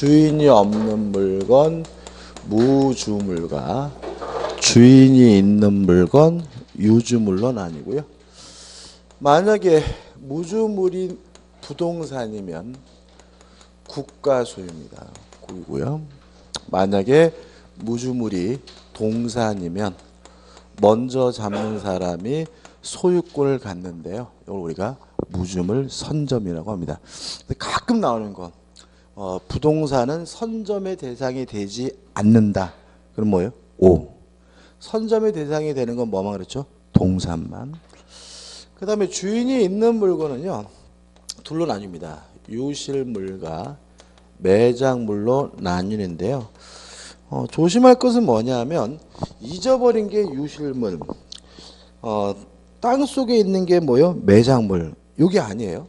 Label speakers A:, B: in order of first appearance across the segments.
A: 주인이 없는 물건 무주물과 주인이 있는 물건 유주물로 나뉘고요. 만약에 무주물인 부동산이면 국가 소유입니다. 고요. 만약에 무주물이 동산이면 먼저 잡는 사람이 소유권을 갖는데요. 이걸 우리가 무주물 선점이라고 합니다. 가끔 나오는 거, 부동산은 선점의 대상이 되지 않는다. 그럼 뭐예요? O. 선점의 대상이 되는 건 뭐만 그렇죠? 동산만. 그 다음에 주인이 있는 물건은요, 둘로 나뉩니다. 유실물과 매장물로 나뉘는데요. 조심할 것은 뭐냐면 잊어버린 게 유실물, 땅 속에 있는 게 뭐요? 매장물. 이게 아니에요.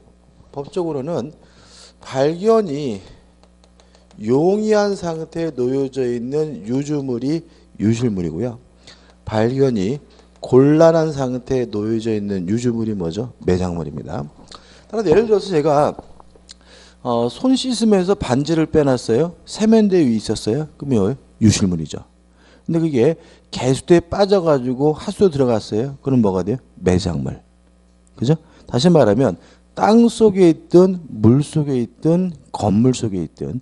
A: 법적으로는 발견이 용이한 상태에 놓여져 있는 유주물이 유실물이고요. 발견이 곤란한 상태에 놓여져 있는 유주물이 뭐죠? 매장물입니다. 따라서 예를 들어서 제가 손 씻으면서 반지를 빼놨어요. 세면대 위에 있었어요. 그러면 유실물이죠. 근데 그게 개수대에 빠져가지고 핫수에 들어갔어요. 그럼 뭐가 돼요? 매장물. 그죠? 다시 말하면 땅 속에 있든 물 속에 있든 건물 속에 있든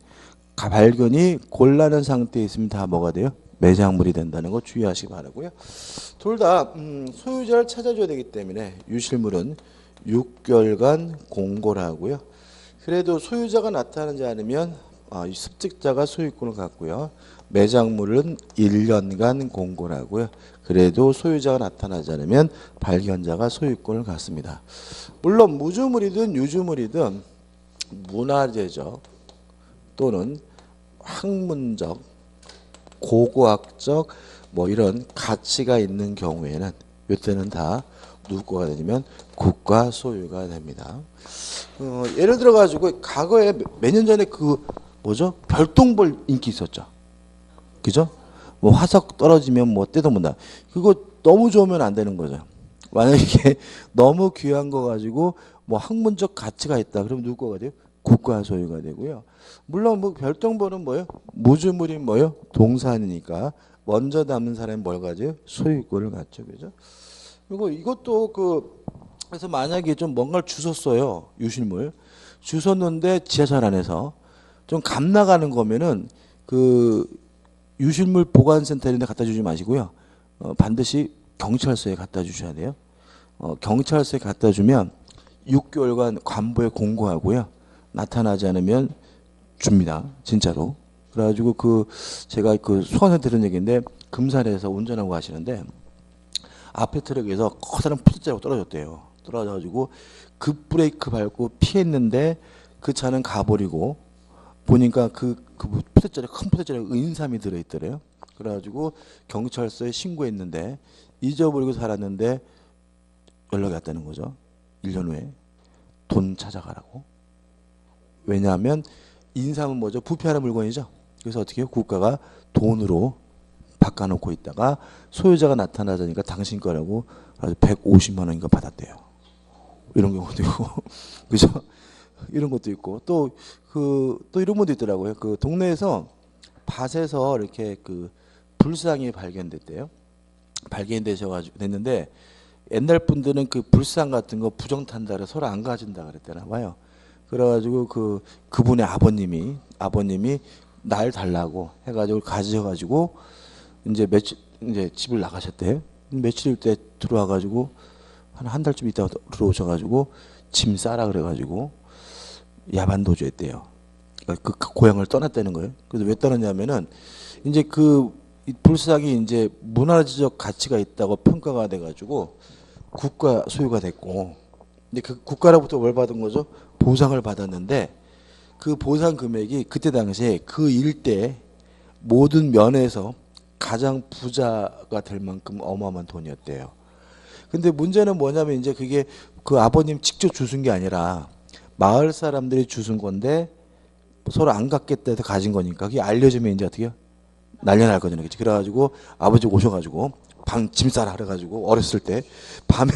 A: 발견이 곤란한 상태에 있으면 다 뭐가 돼요? 매장물이 된다는 거 주의하시기 바라고요. 둘 다 소유자를 찾아줘야 되기 때문에 유실물은 6개월간 공고를 하고요. 그래도 소유자가 나타나지 않으면 습직자가 소유권을 갖고요. 매장물은 1년간 공고를 하고요. 그래도 소유자가 나타나지 않으면 발견자가 소유권을 갖습니다. 물론 무주물이든 유주물이든 문화재적 또는 학문적, 고고학적 뭐 이런 가치가 있는 경우에는 이때는 다 누구 거가 되냐면 국가 소유가 됩니다. 예를 들어 가지고 과거에 몇 년 전에 그 뭐죠? 별똥벌 인기 있었죠. 그죠? 뭐 화석 떨어지면 뭐 뜯어본다. 그거 너무 좋으면 안 되는 거죠. 만약에 이게 너무 귀한 거 가지고 뭐 학문적 가치가 있다. 그럼 누구 거가 돼요? 국가 소유가 되고요. 물론 뭐 별똥벌은 뭐예요? 무주물인 뭐예요? 동산이니까 먼저 담는 사람이 뭘 가져요? 소유권을 갖죠. 그죠? 그리고 이것도 그래서 만약에 좀 뭔가를 주웠어요. 유실물. 주웠는데 지하철 안에서 좀 감 나가는 거면은 그 유실물 보관센터에 갖다 주지 마시고요. 반드시 경찰서에 갖다 주셔야 돼요. 경찰서에 갖다 주면 6개월간 관보에 공고하고요. 나타나지 않으면 줍니다. 진짜로. 그래가지고 제가 수원에 들은 얘기인데 금산에서 운전하고 가시는데 앞에 트럭에서 커다란 푸드자루가 떨어졌대요. 떨어져가지고 급브레이크 밟고 피했는데 그 차는 가버리고 보니까 큰 푸드자루에 은삼이 들어있더래요. 그래가지고 경찰서에 신고했는데 잊어버리고 살았는데 연락이 왔다는 거죠. 1년 후에 돈 찾아가라고. 왜냐하면 인삼은 뭐죠? 부패하는 물건이죠. 그래서 어떻게 해요? 국가가 돈으로 바꿔놓고 있다가 소유자가 나타나자니까 당신 거라고 아주 150만 원인가 받았대요. 이런 경우도 있고, 그죠? 이런 것도 있고 또 이런 분도 있더라고요. 그 동네에서 밭에서 이렇게 불상이 발견됐대요. 발견되셔가지고 됐는데 옛날 분들은 그 불상 같은 거 부정탄다 그래서 서로 안 가진다 그랬대나 봐요. 그래가지고 그분의 아버님이 날 달라고 해가지고 가져가지고 이제 집을 나가셨대요. 며칠 때 들어와가지고 한 달쯤 있다가 들어오셔가지고 짐 싸라 그래가지고 야반도주 했대요. 그 고향을 떠났다는 거예요. 그래서 왜 떠났냐면은 이제 이 불상이 이제 문화재적 가치가 있다고 평가가 돼가지고 국가 소유가 됐고, 근데 그 국가로부터 뭘 받은 거죠? 보상을 받았는데 그 보상 금액이 그때 당시에 그 일대 모든 면에서 가장 부자가 될 만큼 어마어마한 돈이었대요. 근데 문제는 뭐냐면 이제 그게 그 아버님 직접 주신 게 아니라 마을 사람들이 주신 건데 서로 안 갖겠다 해서 가진 거니까 그게 알려지면 이제 어떻게 해요? 난리 날 거잖아요. 그래가지고 아버지 오셔가지고 짐 싸라 그래가지고 어렸을 때 밤에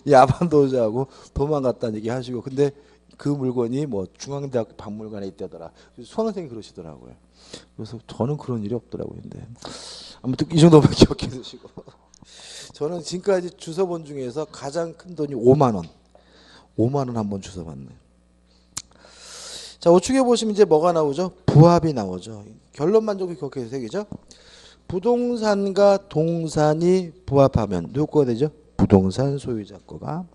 A: 야반도주하고 도망갔다는 얘기 하시고, 근데 그 물건이 뭐 중앙대학교 박물관에 있다더라. 수강생이 그러시더라고요. 그래서 저는 그런 일이 없더라고요. 근데 아무튼 이 정도만 기억해 두시고 저는 지금까지 주워본 중에서 가장 큰 돈이 5만 원. 5만 원 한번 주워봤네. 자, 우측에 보시면 이제 뭐가 나오죠? 부합이 나오죠. 결론만 좀 기억해 주세요. 그죠? 부동산과 동산이 부합하면 누구가 되죠? 부동산 소유자 거가.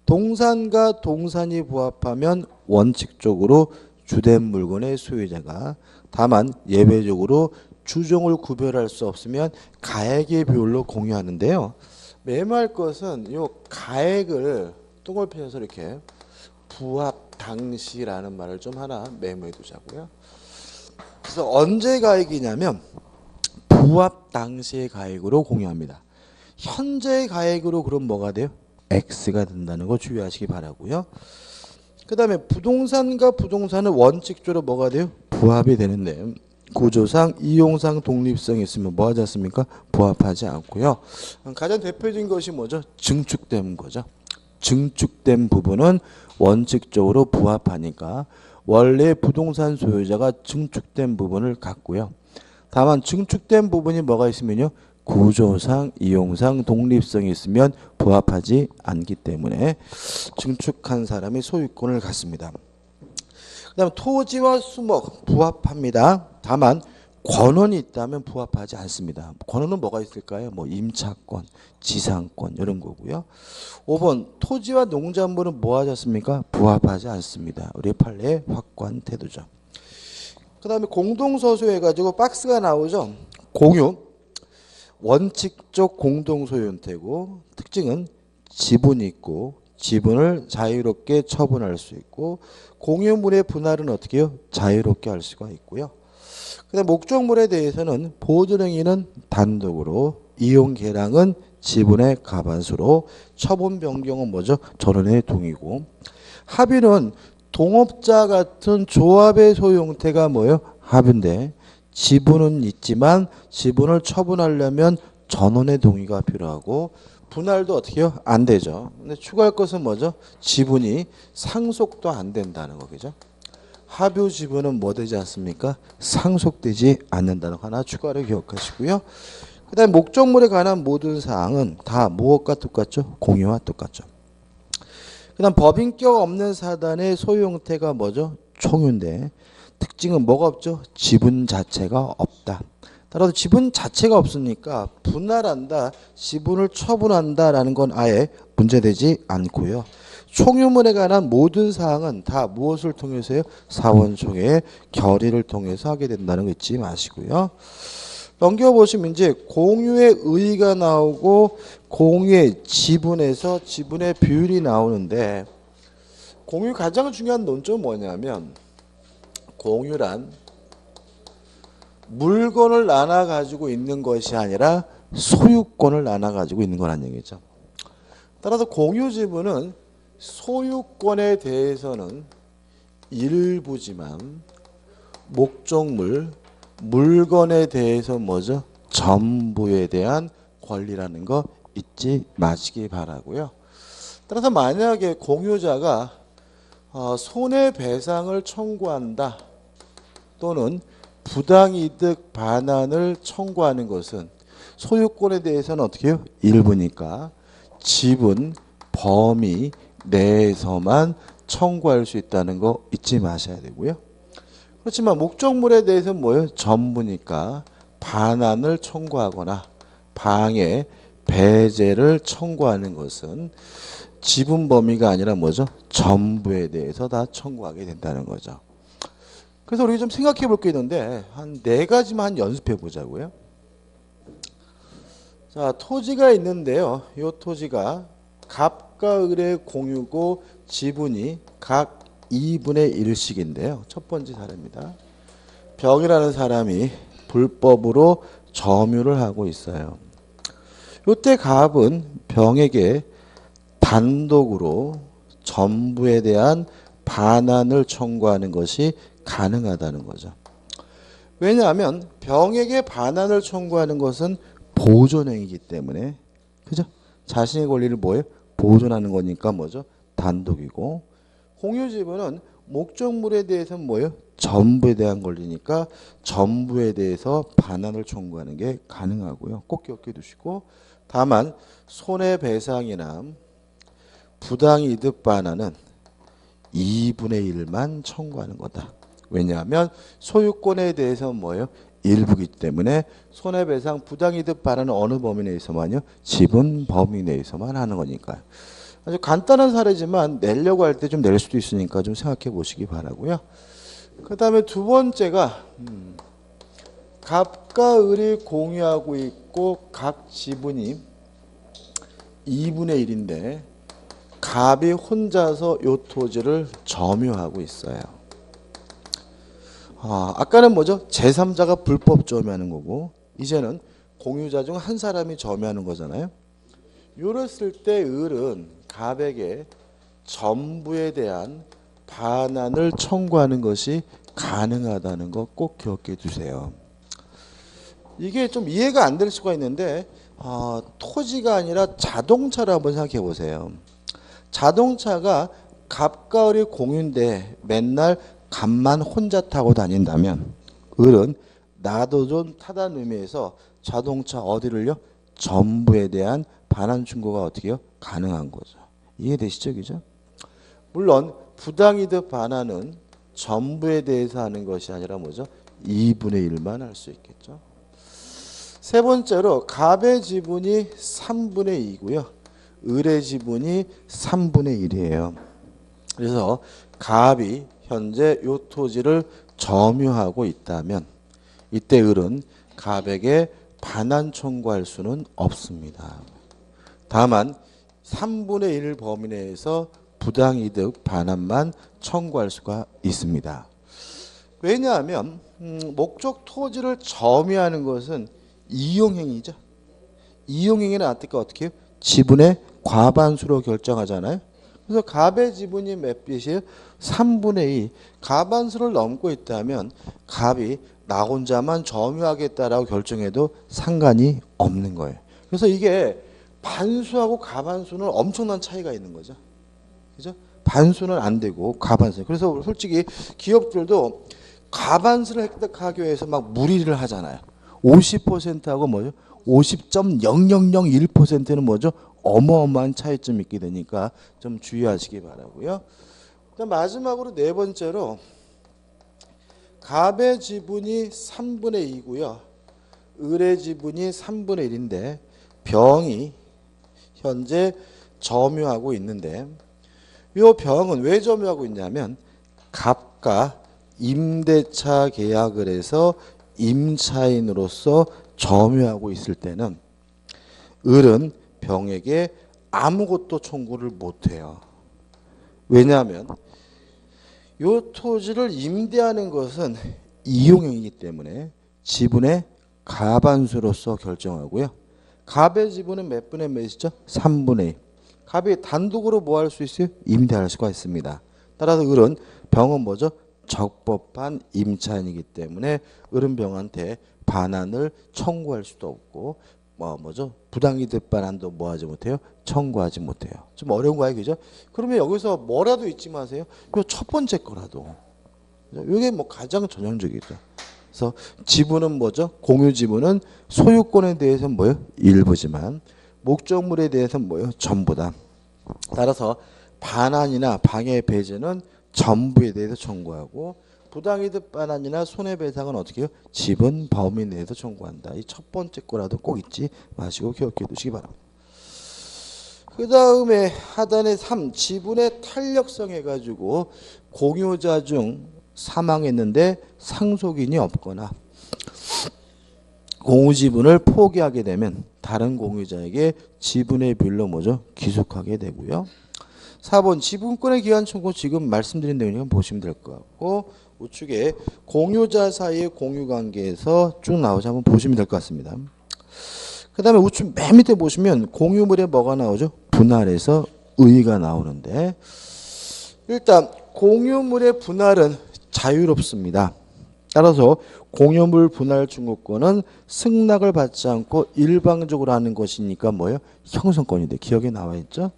A: 동산과 동산이 부합하면 원칙적으로 주된 물건의 소유자가. 다만 예외적으로 주종을 구별할 수 없으면 가액의 비율로 공유하는데요. 메모할 것은 이 가액을 똥을 펴서 이렇게 부합 당시라는 말을 좀 하나 메모해 두자고요. 그래서 언제 가액이냐면 부합 당시의 가액으로 공유합니다. 현재 가액으로 그럼 뭐가 돼요? X가 된다는 거 주의하시기 바라고요. 그 다음에 부동산과 부동산은 원칙적으로 뭐가 돼요? 부합이 되는데 구조상 이용상 독립성이 있으면 뭐 하지 않습니까? 부합하지 않고요. 가장 대표적인 것이 뭐죠? 증축된 거죠. 증축된 부분은 원칙적으로 부합하니까 원래 부동산 소유자가 증축된 부분을 갖고요. 다만 증축된 부분이 뭐가 있으면요. 구조상 이용상 독립성이 있으면 부합하지 않기 때문에 증축한 사람이 소유권을 갖습니다. 그 다음 토지와 수목 부합합니다. 다만 권원이 있다면 부합하지 않습니다. 권원은 뭐가 있을까요? 뭐 임차권, 지상권 이런 거고요. 5번 토지와 농작물은 뭐 하지 않습니까? 부합하지 않습니다. 우리 판례의 확고한 태도죠. 그 다음에 공동소유 해가지고 박스가 나오죠. 공유 원칙적 공동소유 형태고 특징은 지분이 있고 지분을 자유롭게 처분할 수 있고 공유물의 분할은 어떻게 해요? 자유롭게 할 수가 있고요. 그다음 목적물에 대해서는 보존행위는 단독으로 이용 개량은 지분의 가반수로 처분 변경은 뭐죠? 전원의 동의고 합의는 동업자 같은 조합의 소유 형태가 뭐예요? 합의인데 지분은 있지만 지분을 처분하려면 전원의 동의가 필요하고 분할도 어떻게 해요? 안 되죠. 근데 추가할 것은 뭐죠? 지분이 상속도 안 된다는 거죠. 합유 지분은 뭐 되지 않습니까? 상속되지 않는다는 거 하나 추가로 기억하시고요. 그 다음에 목적물에 관한 모든 사항은 다 무엇과 똑같죠? 공유와 똑같죠. 그 다음 법인격 없는 사단의 소유 형태가 뭐죠? 총유인데 특징은 뭐가 없죠? 지분 자체가 없다. 따라서 지분 자체가 없으니까 분할한다, 지분을 처분한다라는 건 아예 문제되지 않고요. 총유물에 관한 모든 사항은 다 무엇을 통해서요? 사원총회의 결의를 통해서 하게 된다는 거 잊지 마시고요. 넘겨보시면 이제 공유의 의의가 나오고 공유의 지분에서 지분의 비율이 나오는데 공유 가장 중요한 논점은 뭐냐면 공유란 물건을 나눠 가지고 있는 것이 아니라 소유권을 나눠 가지고 있는 거란 얘기죠. 따라서 공유 지분은 소유권에 대해서는 일부지만 목적물, 물건에 대해서 뭐죠? 전부에 대한 권리라는 거 잊지 마시기 바라고요. 따라서 만약에 공유자가 손해배상을 청구한다 또는 부당이득 반환을 청구하는 것은 소유권에 대해서는 어떻게 해요? 일부니까 지분, 범위 내에서만 청구할 수 있다는 거 잊지 마셔야 되고요. 그렇지만 목적물에 대해서는 뭐예요? 전부니까 반환을 청구하거나 방해, 배제를 청구하는 것은 지분 범위가 아니라 뭐죠? 전부에 대해서 다 청구하게 된다는 거죠. 그래서 우리가 좀 생각해 볼 게 있는데 한 4가지만 연습해 보자고요. 자, 토지가 있는데요. 이 토지가 갑과 을의 공유고 지분이 각 2분의 1씩인데요. 첫 번째 사례입니다. 병이라는 사람이 불법으로 점유를 하고 있어요. 이때 갑은 병에게 단독으로 전부에 대한 반환을 청구하는 것이 가능하다는 거죠. 왜냐하면 병에게 반환을 청구하는 것은 보존행위이기 때문에 그죠? 자신의 권리를 뭐예요? 보존하는 거니까 뭐죠? 단독이고 공유지분은 목적물에 대해서는 뭐예요? 전부에 대한 권리니까 전부에 대해서 반환을 청구하는 게 가능하고요. 꼭 기억해 두시고 다만 손해배상이나 부당이득 반환은 2분의 1만 청구하는 거다. 왜냐하면 소유권에 대해서는 뭐예요? 일부기 때문에 손해배상 부당이득 반환은 어느 범위 내에서만요? 지분 범위 내에서만 하는 거니까요. 아주 간단한 사례지만 내려고 할 때 좀 낼 수도 있으니까 좀 생각해 보시기 바라고요. 그 다음에 두 번째가 갑과 을이 공유하고 있고 각 지분이 2분의 1인데 갑이 혼자서 요 토지를 점유하고 있어요. 아까는 뭐죠? 제3자가 불법 점유하는 거고 이제는 공유자 중 한 사람이 점유하는 거잖아요. 이랬을 때 을은 갑에게 전부에 대한 반환을 청구하는 것이 가능하다는 거 꼭 기억해 두세요. 이게 좀 이해가 안 될 수가 있는데 토지가 아니라 자동차를 한번 생각해 보세요. 자동차가 갑과 을이 공유인데 맨날 갑만 혼자 타고 다닌다면 을은 나도 좀 타다는 의미에서 자동차 어디를요? 전부에 대한 반환 청구가 어떻게 해요? 가능한 거죠. 이해되시죠? 그죠? 물론 부당이득 반환은 전부에 대해서 하는 것이 아니라 뭐죠? 2분의 1만 할 수 있겠죠. 세 번째로 갑의 지분이 3분의 2고요. 을의 지분이 3분의 1이에요. 그래서 갑이 현재 요 토지를 점유하고 있다면 이때 을은 갑에게 반환 청구할 수는 없습니다. 다만 3분의 1 범위 내에서 부당이득 반환만 청구할 수가 있습니다. 왜냐하면 목적 토지를 점유하는 것은 이용행위죠. 이용행위는 어떻게 해요? 지분의 과반수로 결정하잖아요. 그래서 갑의 지분이 몇 빚이에요? 3분의 2. 과반수를 넘고 있다면 갑이 나 혼자만 점유하겠다라고 결정해도 상관이 없는 거예요. 그래서 이게 반수하고 과반수는 엄청난 차이가 있는 거죠. 그죠? 반수는 안 되고 과반수. 그래서 솔직히 기업들도 과반수를 획득하기 위해서 막 무리를 하잖아요. 50%하고 뭐죠? 50.0001%는 뭐죠? 어마어마한 차이점이 있게 되니까 좀 주의하시기 바라고요. 그다음 마지막으로 네 번째로 갑의 지분이 3분의 2고요. 을의 지분이 3분의 1인데 병이 현재 점유하고 있는데 이 병은 왜 점유하고 있냐면 갑과 임대차 계약을 해서 임차인으로서 점유하고 있을 때는 을은 병에게 아무것도 청구를 못해요. 왜냐하면 이 토지를 임대하는 것은 이용행위이기 때문에 지분의 과반수로서 결정하고요. 갑의 지분은 몇 분의 몇이죠? 3분의 2. 갑이 단독으로 뭐 할 수 있어요? 임대할 수가 있습니다. 따라서 을은 병은 뭐죠? 적법한 임차인이기 때문에 을은 병한테 반환을 청구할 수도 없고 뭐죠? 부당이득 반환도 뭐 하지 못해요? 청구하지 못해요. 좀 어려운 거예요, 그죠? 그러면 여기서 뭐라도 잊지 마세요. 요 첫 번째 거라도. 이게 뭐 가장 전형적이죠. 그래서 지분은 뭐죠? 공유 지분은 소유권에 대해서는 뭐예요? 일부지만 목적물에 대해서는 뭐예요? 전부다. 따라서 반환이나 방해 배제는 전부에 대해서 청구하고 부당이득 반환이나 손해배상은 어떻게 해요? 지분 범위 내에서 청구한다. 이 첫 번째 거라도 꼭 잊지 마시고 기억해 두시기 바랍니다. 그 다음에 하단에 3 지분의 탄력성 해가지고 공유자 중 사망했는데 상속인이 없거나 공유지분을 포기하게 되면 다른 공유자에게 지분의 비율로 뭐죠? 귀속하게 되고요. 4번 지분권의 기한 청구 지금 말씀드린 내용을 보시면 될 것 같고 우측에 공유자 사이의 공유관계에서 쭉 나오죠. 한번 보시면 될 것 같습니다. 그 다음에 우측 맨 밑에 보시면 공유물에 뭐가 나오죠? 분할에서 의의가 나오는데 일단 공유물의 분할은 자유롭습니다. 따라서 공유물 분할 청구권은 승낙을 받지 않고 일방적으로 하는 것이니까 뭐예요? 형성권인데 기억에 나와 있죠.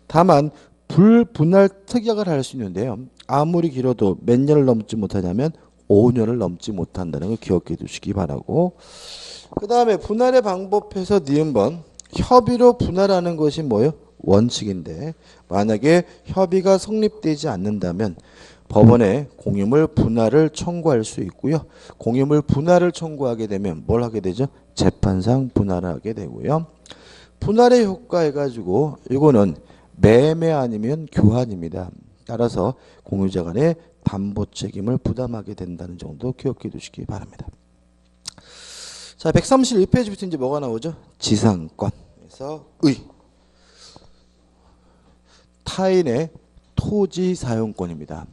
A: 다만 불분할 특약을 할 수 있는데요. 아무리 길어도 몇 년을 넘지 못하냐면 5년을 넘지 못한다는 걸 기억해 두시기 바라고. 그 다음에 분할의 방법에서 니은번 협의로 분할하는 것이 뭐예요? 원칙인데 만약에 협의가 성립되지 않는다면 법원에 공유물 분할을 청구할 수 있고요. 공유물 분할을 청구하게 되면 뭘 하게 되죠? 재판상 분할을 하게 되고요. 분할의 효과 해가지고 이거는 매매 아니면 교환입니다. 따라서 공유자 간의 담보 책임을 부담하게 된다는 정도 기억해 두시기 바랍니다. 자, 131페이지부터 이제 뭐가 나오죠? 지상권. 그래서 타인의 토지 사용권입니다.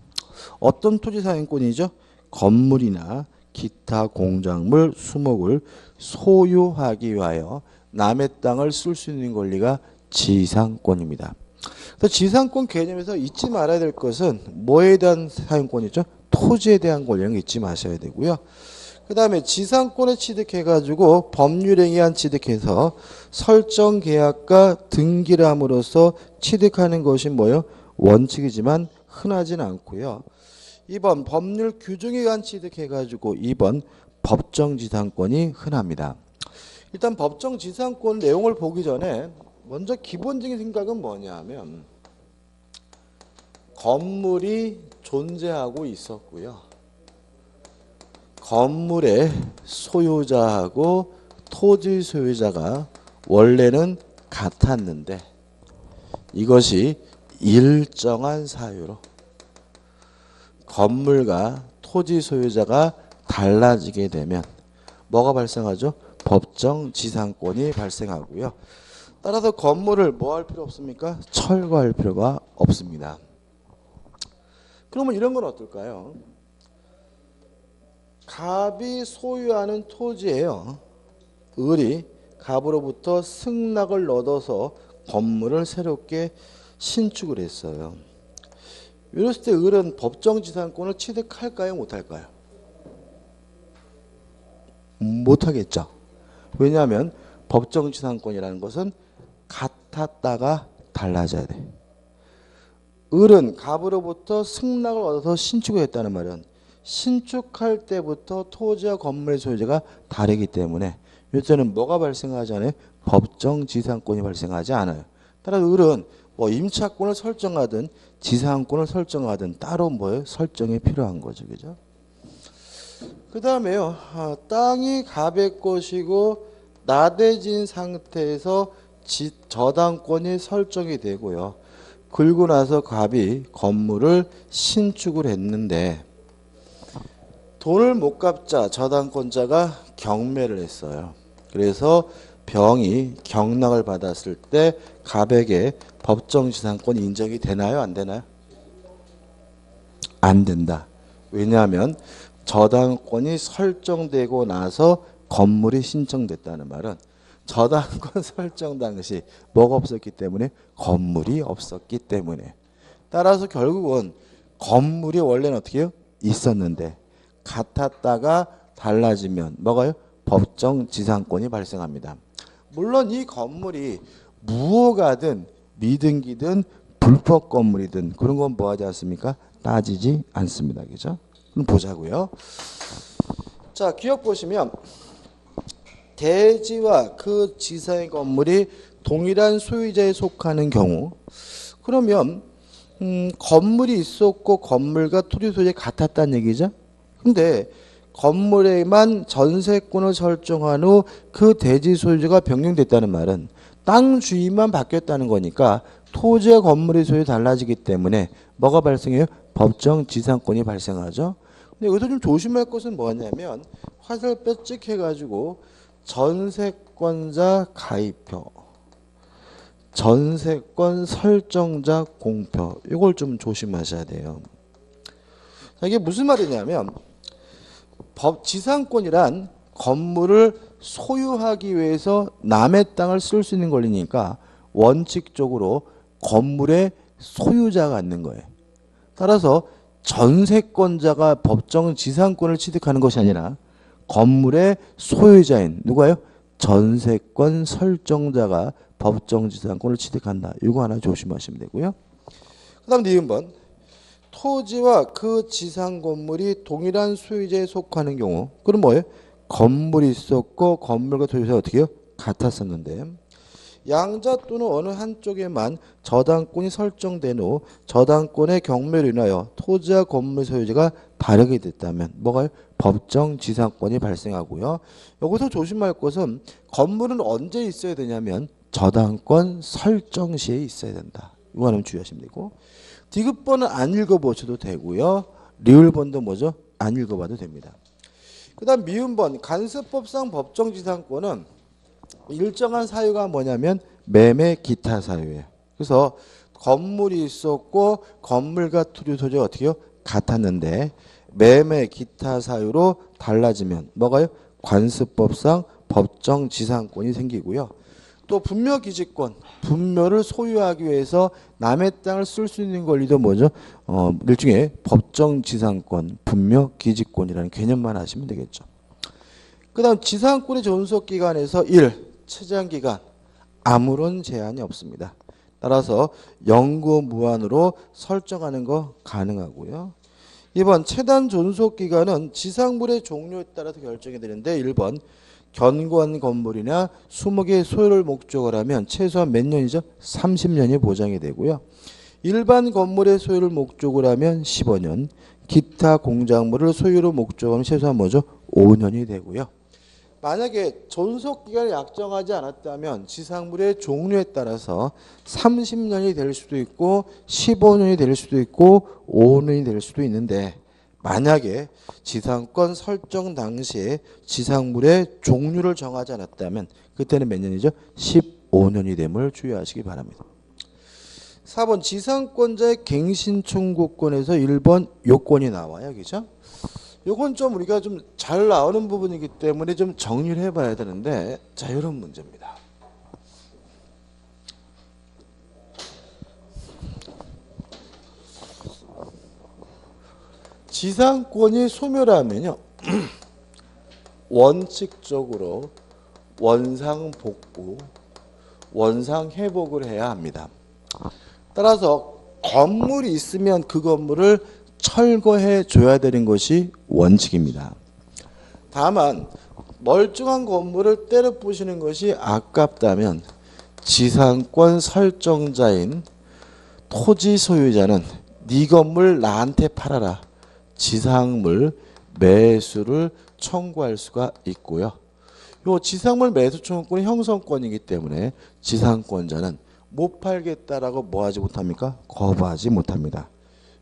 A: 어떤 토지 사용권이죠? 건물이나 기타 공작물, 수목을 소유하기 위하여 남의 땅을 쓸 수 있는 권리가 지상권입니다. 그래서 지상권 개념에서 잊지 말아야 될 것은 뭐에 대한 사용권이죠? 토지에 대한 권리는 잊지 마셔야 되고요. 그 다음에 지상권에 취득해가지고 법률행위 한 취득해서 설정 계약과 등기를 함으로써 취득하는 것이 뭐예요? 원칙이지만 흔하진 않고요. 2번 법률 규정에 의한 취득해가지고 2번 법정지상권이 흔합니다. 일단 법정지상권 내용을 보기 전에 먼저 기본적인 생각은 뭐냐 하면 건물이 존재하고 있었고요. 건물의 소유자하고 토지 소유자가 원래는 같았는데 이것이 일정한 사유로 건물과 토지 소유자가 달라지게 되면 뭐가 발생하죠? 법정 지상권이 발생하고요. 따라서 건물을 뭐 할 필요 없습니까? 철거할 필요가 없습니다. 그러면 이런 건 어떨까요? 갑이 소유하는 토지예요. 을이 갑으로부터 승낙을 얻어서 건물을 새롭게 신축을 했어요. 이랬을 때 을은 법정지상권을 취득할까요? 못할까요? 못하겠죠. 왜냐하면 법정지상권이라는 것은 같았다가 달라져야 돼. 을은 갑으로부터 승낙을 얻어서 신축을 했다는 말은 신축할 때부터 토지와 건물의 소유자가 다르기 때문에 이때는 뭐가 발생하지 않아요? 법정지상권이 발생하지 않아요. 따라서 을은 뭐 임차권을 설정하든 지상권을 설정하든 따로 뭐예요? 설정이 필요한 거죠. 그죠? 그 다음에요. 땅이 갑의 것이고 나대진 상태에서 저당권이 설정이 되고요. 그리고 나서 갑이 건물을 신축을 했는데 돈을 못 갚자 저당권자가 경매를 했어요. 그래서 병이 경락을 받았을 때 갑에게 법정지상권 인정이 되나요? 안 되나요? 안 된다. 왜냐하면 저당권이 설정되고 나서 건물이 신청됐다는 말은 저당권 설정 당시 뭐가 없었기 때문에? 건물이 없었기 때문에. 따라서 결국은 건물이 원래는 어떻게 해요? 있었는데 같았다가 달라지면 뭐가요? 법정지상권이 발생합니다. 물론 이 건물이 무허가든 미등기든 불법 건물이든 그런 건 뭐하지 않습니까? 따지지 않습니다. 그죠? 그럼 보자고요. 자, 기억 보시면 대지와 그 지상의 건물이 동일한 소유자에 속하는 경우 그러면 건물이 있었고 건물과 토지 소유자가 같았다는 얘기죠. 근데 건물에만 전세권을 설정한 후 그 대지 소유자가 변경됐다는 말은 땅 주인만 바뀌었다는 거니까 토지와 건물의 소유 달라지기 때문에 뭐가 발생해요? 법정 지상권이 발생하죠. 근데 여기서 좀 조심할 것은 뭐냐면 화살표 찍혀가지고 전세권자 가입표, 전세권 설정자 공표 이걸 좀 조심하셔야 돼요. 자, 이게 무슨 말이냐면 지상권이란 건물을 소유하기 위해서 남의 땅을 쓸 수 있는 권리니까 원칙적으로 건물의 소유자가 있는 거예요. 따라서 전세권자가 법정 지상권을 취득하는 것이 아니라 건물의 소유자인 누가요? 전세권 설정자가 법정 지상권을 취득한다. 이거 하나 조심하시면 되고요. 그다음 니은번 토지와 그 지상 건물이 동일한 소유자에 속하는 경우 그럼 뭐예요? 건물이 있었고 건물과 토지가 어떻게 해요? 같았었는데 양자 또는 어느 한쪽에만 저당권이 설정된 후 저당권의 경매로 인하여 토지와 건물 소유자가 다르게 됐다면 뭐가요? 법정 지상권이 발생하고요. 여기서 조심할 것은 건물은 언제 있어야 되냐면 저당권 설정 시에 있어야 된다. 이거 하나 주의하시면 되고 디귿번은 안 읽어보셔도 되고요. 리을번도 뭐죠? 안 읽어봐도 됩니다. 그 다음 미음번 간섭법상 법정지상권은 일정한 사유가 뭐냐면 매매 기타 사유예요. 그래서 건물이 있었고 건물과 토지 소유가 어떻게 해요? 같았는데 매매 기타 사유로 달라지면 뭐가요? 관습법상 법정지상권이 생기고요. 또 분묘기지권, 분묘를 소유하기 위해서 남의 땅을 쓸 수 있는 권리도 뭐죠? 일종의 법정지상권, 분묘기지권이라는 개념만 하시면 되겠죠. 그 다음 지상권의 존속기간에서 1. 최장기간 아무런 제한이 없습니다. 따라서 영구무한으로 설정하는 거 가능하고요. 2번 최단 존속기간은 지상물의 종류에 따라서 결정이 되는데 1번 견고한 건물이나 20개의 소유를 목적으로 하면 최소한 몇 년이죠? 30년이 보장이 되고요. 일반 건물의 소유를 목적으로 하면 15년, 기타 공작물을 소유로 목적으로 하면 최소한 뭐죠? 5년이 되고요. 만약에 존속기간을 약정하지 않았다면 지상물의 종류에 따라서 30년이 될 수도 있고 15년이 될 수도 있고 5년이 될 수도 있는데 만약에 지상권 설정 당시에 지상물의 종류를 정하지 않았다면 그때는 몇 년이죠? 15년이 됨을 주의하시기 바랍니다. 4번 지상권자의 갱신 청구권에서 1번 요건이 나와요. 그죠? 요건 좀 우리가 좀 잘 나오는 부분이기 때문에 좀 정리를 해봐야 되는데 자 이런 문제입니다. 지상권이 소멸하면요 원칙적으로 원상복구, 원상회복을 해야 합니다. 따라서 건물이 있으면 그 건물을 철거해 줘야 되는 것이 원칙입니다. 다만 멀쩡한 건물을 때려 부시는 것이 아깝다면 지상권 설정자인 토지 소유자는 네 건물 나한테 팔아라. 지상물 매수를 청구할 수가 있고요. 요 지상물 매수 청구권이 형성권이기 때문에 지상권자는 못 팔겠다라고 뭐 하지 못합니까? 거부하지 못합니다.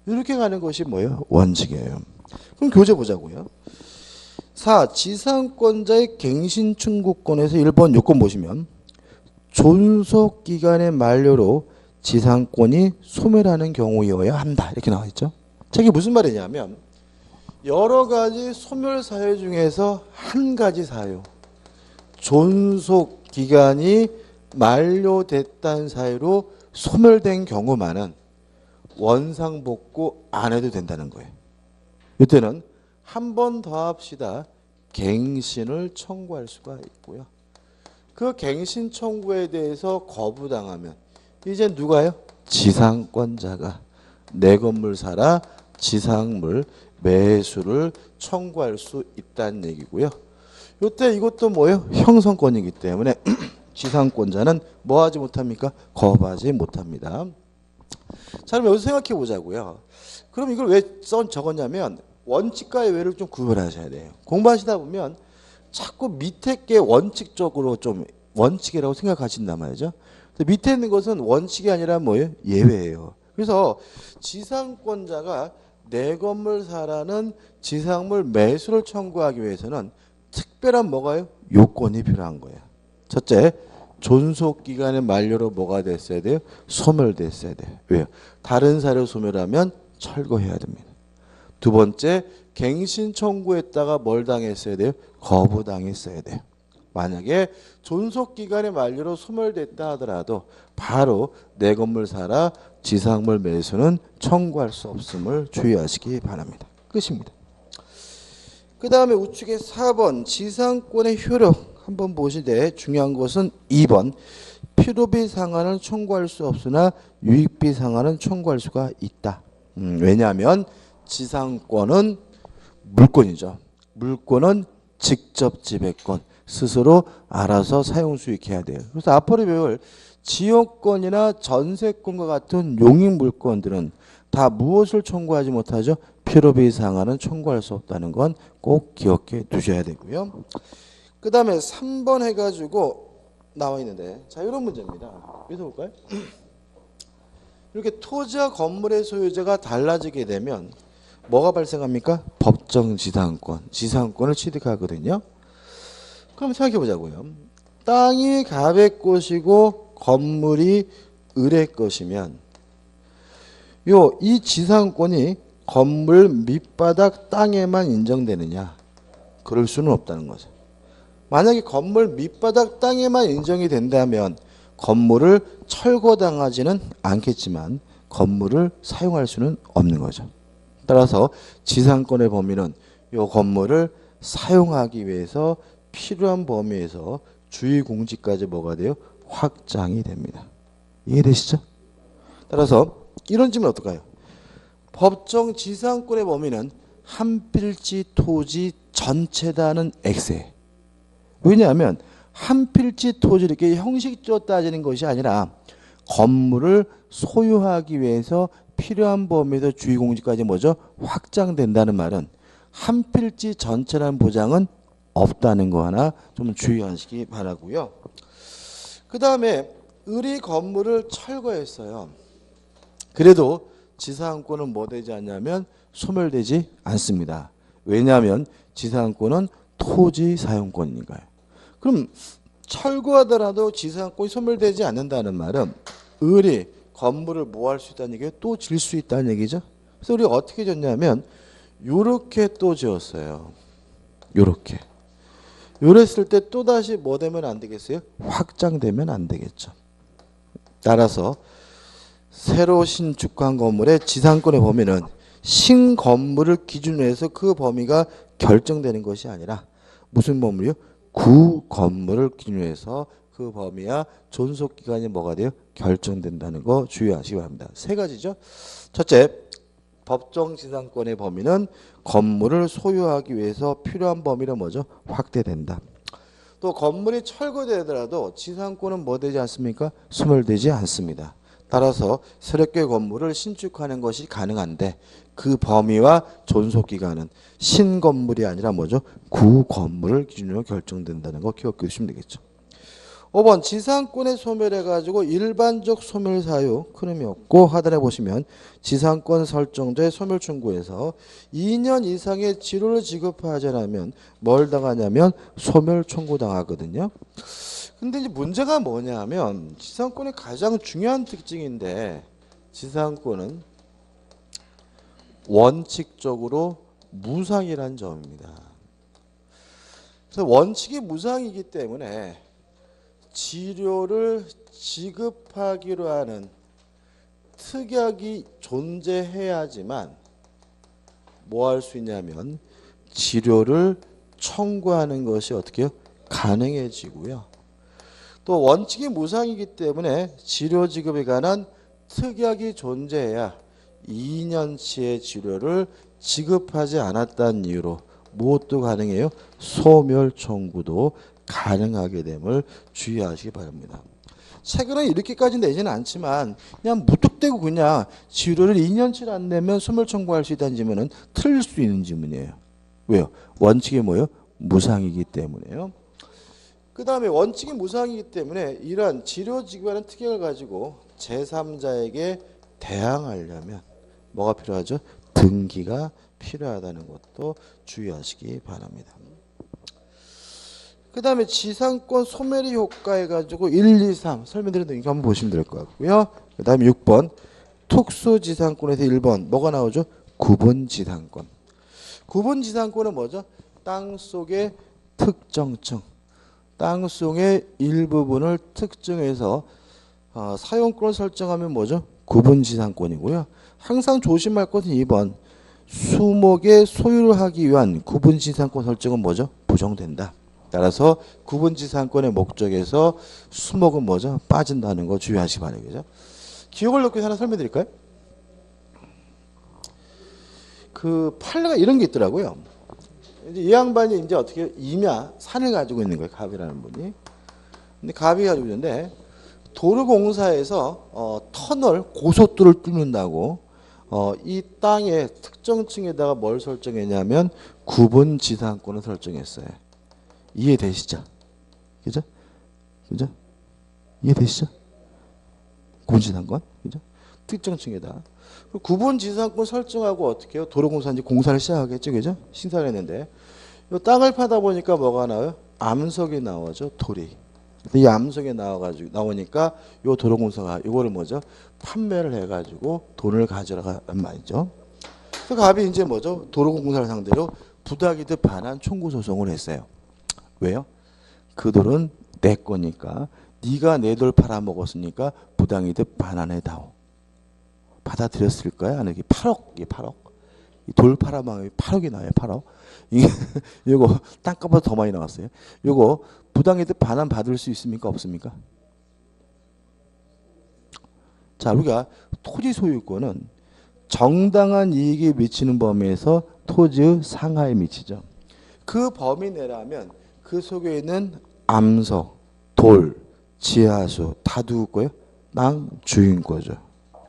A: 이렇게 가는 것이 뭐예요? 원칙이에요. 그럼 교재 보자고요. 4. 지상권자의 갱신 청구권에서 1번 요건 보시면 존속기간의 만료로 지상권이 소멸하는 경우여야 한다. 이렇게 나와 있죠. 자, 이게 무슨 말이냐면 여러 가지 소멸 사유 중에서 한 가지 사유, 존속기간이 만료됐다는 사유로 소멸된 경우만은 원상복구 안 해도 된다는 거예요. 이때는 한 번 더 합시다. 갱신을 청구할 수가 있고요. 그 갱신 청구에 대해서 거부당하면 이제 누가요? 지상권자가 내 건물 사라 지상물 매수를 청구할 수 있다는 얘기고요. 이때 이것도 뭐예요? 형성권이기 때문에 지상권자는 뭐 하지 못합니까? 거부하지 못합니다. 자, 그럼 여기서 생각해 보자고요. 그럼 이걸 왜 적었냐면 원칙과 예외를 좀 구별하셔야 돼요. 공부하시다 보면 자꾸 밑에 게 원칙적으로 좀 원칙이라고 생각하신단 말이죠. 밑에 있는 것은 원칙이 아니라 뭐예요? 예외예요. 그래서 지상권자가 내 건물 사라는 지상물 매수를 청구하기 위해서는 특별한 뭐가요? 요건이 필요한 거예요. 첫째, 존속기간의 만료로 뭐가 됐어야 돼요? 소멸됐어야 돼요. 왜요? 다른 사료 소멸하면 철거해야 됩니다. 두 번째, 갱신 청구했다가 뭘 당했어야 돼요? 거부당했어야 돼요. 만약에 존속기간의 만료로 소멸됐다 하더라도 바로 내 건물 사라 지상물 매수는 청구할 수 없음을 주의하시기 바랍니다. 끝입니다. 그 다음에 우측에 4번 지상권의 효력 한번 보시되 중요한 것은 2번 필요비 상한은 청구할 수 없으나 유익비 상한은 청구할 수가 있다. 왜냐하면 지상권은 물권이죠. 물권은 직접 지배권, 스스로 알아서 사용 수익해야 돼요. 그래서 앞으로 배울 지역권이나 전세권과 같은 용익 물권들은 다 무엇을 청구하지 못하죠? 필요비 상한은 청구할 수 없다는 건 꼭 기억해 두셔야 되고요. 그 다음에 3번 해가지고 나와 있는데, 자, 이런 문제입니다. 읽어볼까요? 이렇게 토지와 건물의 소유자가 달라지게 되면 뭐가 발생합니까? 법정 지상권, 지상권을 취득하거든요. 그럼 생각해 보자고요. 땅이 갑의 것이고 건물이 을의 것이면 이 지상권이 건물 밑바닥 땅에만 인정되느냐? 그럴 수는 없다는 거죠. 만약에 건물 밑바닥 땅에만 인정이 된다면 건물을 철거당하지는 않겠지만 건물을 사용할 수는 없는 거죠. 따라서 지상권의 범위는 이 건물을 사용하기 위해서 필요한 범위에서 주의 공지까지 뭐가 돼요? 확장이 됩니다. 이해되시죠? 따라서 이런 질문 어떨까요? 법정 지상권의 범위는 한 필지 토지 전체다는 X에. 왜냐하면 한 필지 토지 이렇게 형식적으로 따지는 것이 아니라 건물을 소유하기 위해서 필요한 범위에서 주의 공지까지 뭐죠? 확장된다는 말은 한 필지 전체라는 보장은 없다는 거 하나 좀 주의하시기 바라고요. 그 다음에 을이 건물을 철거했어요. 그래도 지상권은 뭐 되지 않냐면 소멸되지 않습니다. 왜냐하면 지상권은 토지 사용권이니까요. 그럼 철거하더라도 지상권이 소멸되지 않는다는 말은 을이 건물을 뭐 할 수 있다는 얘기예요? 또 질 수 있다는 얘기죠. 그래서 우리가 어떻게 졌냐면 요렇게 또 지었어요. 요렇게. 요랬을 때 또다시 뭐 되면 안 되겠어요? 확장되면 안 되겠죠. 따라서 새로 신축한 건물의 지상권의 범위는 신건물을 기준으로 해서 그 범위가 결정되는 것이 아니라 무슨 범위요? 구건물을 기준으로 해서 그 범위와 존속기간이 뭐가 돼요? 결정된다는 거 주의하시기 바랍니다. 세 가지죠. 첫째, 법정 지상권의 범위는 건물을 소유하기 위해서 필요한 범위로 뭐죠? 확대된다. 또 건물이 철거되더라도 지상권은 뭐 되지 않습니까? 소멸되지 않습니다. 따라서 새롭게 건물을 신축하는 것이 가능한데 그 범위와 존속기간은 신건물이 아니라 뭐죠? 구건물을 기준으로 결정된다는 거 기억해 주시면 되겠죠. 5번 지상권의 소멸해가지고 일반적 소멸 사유 흐름이 없고 하단에 보시면 지상권 설정자의 소멸 청구에서 2년 이상의 지료를 지급하지 않으면 뭘 당하냐면 소멸 청구당하거든요. 근데 이제 문제가 뭐냐면 지상권의 가장 중요한 특징인데 지상권은 원칙적으로 무상이라는 점입니다. 그래서 원칙이 무상이기 때문에 지료를 지급하기로 하는 특약이 존재해야지만 뭐 할 수 있냐면 지료를 청구하는 것이 어떻게 해요? 가능해지고요. 또 원칙이 무상이기 때문에 지료 지급에 관한 특약이 존재해야 2년치의 지료를 지급하지 않았다는 이유로 무엇도 가능해요? 소멸 청구도 가능하게 됨을 주의하시기 바랍니다. 최근에 이렇게까지 내지는 않지만 그냥 무턱대고 그냥 지료를 2년치를 안 내면 소멸 청구할 수 있다는 질문은 틀릴 수 있는 질문이에요. 왜요? 원칙이 뭐예요? 무상이기 때문에요. 그 다음에 원칙이 무상이기 때문에 이러한 지료 지급하는 특약을 가지고 제3자에게 대항하려면 뭐가 필요하죠? 등기가 필요하다는 것도 주의하시기 바랍니다. 그 다음에 지상권 소멸의 효과 해가지고 1, 2, 3 설명드린 거 한번 보시면 될 것 같고요. 그 다음에 6번 특수지상권에서 1번 뭐가 나오죠? 구분지상권. 구분지상권은 뭐죠? 땅속의 특정층, 땅속의 일부분을 특정해서 사용권을 설정하면 뭐죠? 구분지상권이고요. 항상 조심할 것은 2번 수목의 소유를 하기 위한 구분지상권 설정은 뭐죠? 부정된다. 따라서 구분지상권의 목적에서 수목은 뭐죠? 빠진다는 거 주의하시기 바라겠죠. 기억을 놓고 하나 설명드릴까요? 그 판례가 이런 게 있더라고요. 이제 이 양반이 이제 어떻게 임야 산을 가지고 있는 거예요. 갑이라는 분이. 근데 갑이 가지고 있는데 도로공사에서 터널 고속도로를 뚫는다고 이 땅의 특정층에다가 뭘 설정했냐면 구분지상권을 설정했어요. 이해되시죠? 그죠? 그죠? 이해되시죠? 구분지상권, 그죠? 특정층에다. 구분지상권 설정하고 어떻게 해요? 도로공사 이제 공사를 시작하겠죠, 그죠? 신사를 했는데 이 땅을 파다 보니까 뭐가 나와요? 암석이 나오죠, 돌이. 이 암석이 나오니까 요 도로공사가 이거를 뭐죠? 판매를 해가지고 돈을 가져라란 말이죠. 그 갑이 이제 뭐죠? 도로공사를 상대로 부당이득 반환 청구 소송을 했어요. 왜요? 그 돌은 내 거니까 네가 내 돌 팔아먹었으니까 부당이득 반환해다오. 받아들였을까요? 아니, 8억, 8억. 돌 팔아먹으면 8억이 나와요, 8억. 이게, 이거 땅값보다 더 많이 나왔어요. 이거 부당이득 반환 받을 수 있습니까? 없습니까? 자, 우리가 토지 소유권은 정당한 이익에 미치는 범위에서 토지의 상하에 미치죠. 그 범위 내라면 그 속에 있는 암석, 돌, 지하수 다 누구 거예요? 땅 주인 거죠.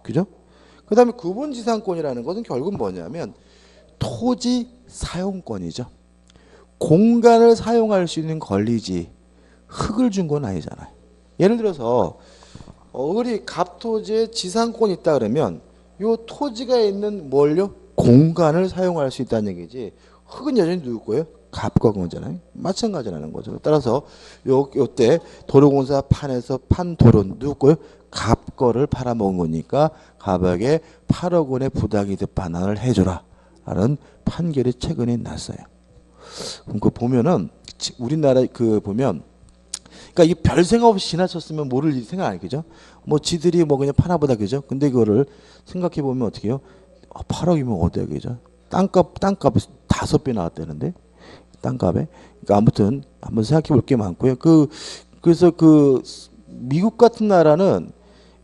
A: 그죠? 그 다음에 구분지상권이라는 것은 결국은 뭐냐면 토지 사용권이죠. 공간을 사용할 수 있는 권리지 흙을 준 건 아니잖아요. 예를 들어서 우리 갑토지에 지상권이 있다 그러면 요 토지가 있는 뭘요? 공간을 사용할 수 있다는 얘기지 흙은 여전히 누구 거예요? 갑과 거잖아요. 마찬가지라는 거죠. 따라서 요때 도로공사 판에서 판 돌은 누구 거예요? 갑 거를 팔아먹은 거니까 갑에게 8억 원의 부당이득 반환을 해줘라 라는 판결이 최근에 났어요. 그럼 그 보면은 우리나라 그 보면 그러니까 이 별 생각 없이 지나쳤으면 모를 일 생각 아니겠죠? 뭐 지들이 뭐 그냥 파나보다 그죠? 근데 그거를 생각해 보면 어떻게 해요? 8억이면 어때요, 그죠? 땅값이 5배 나왔다는데 땅값에. 그러니까 아무튼 한번 생각해 볼 게 많고요. 그래서 그 미국 같은 나라는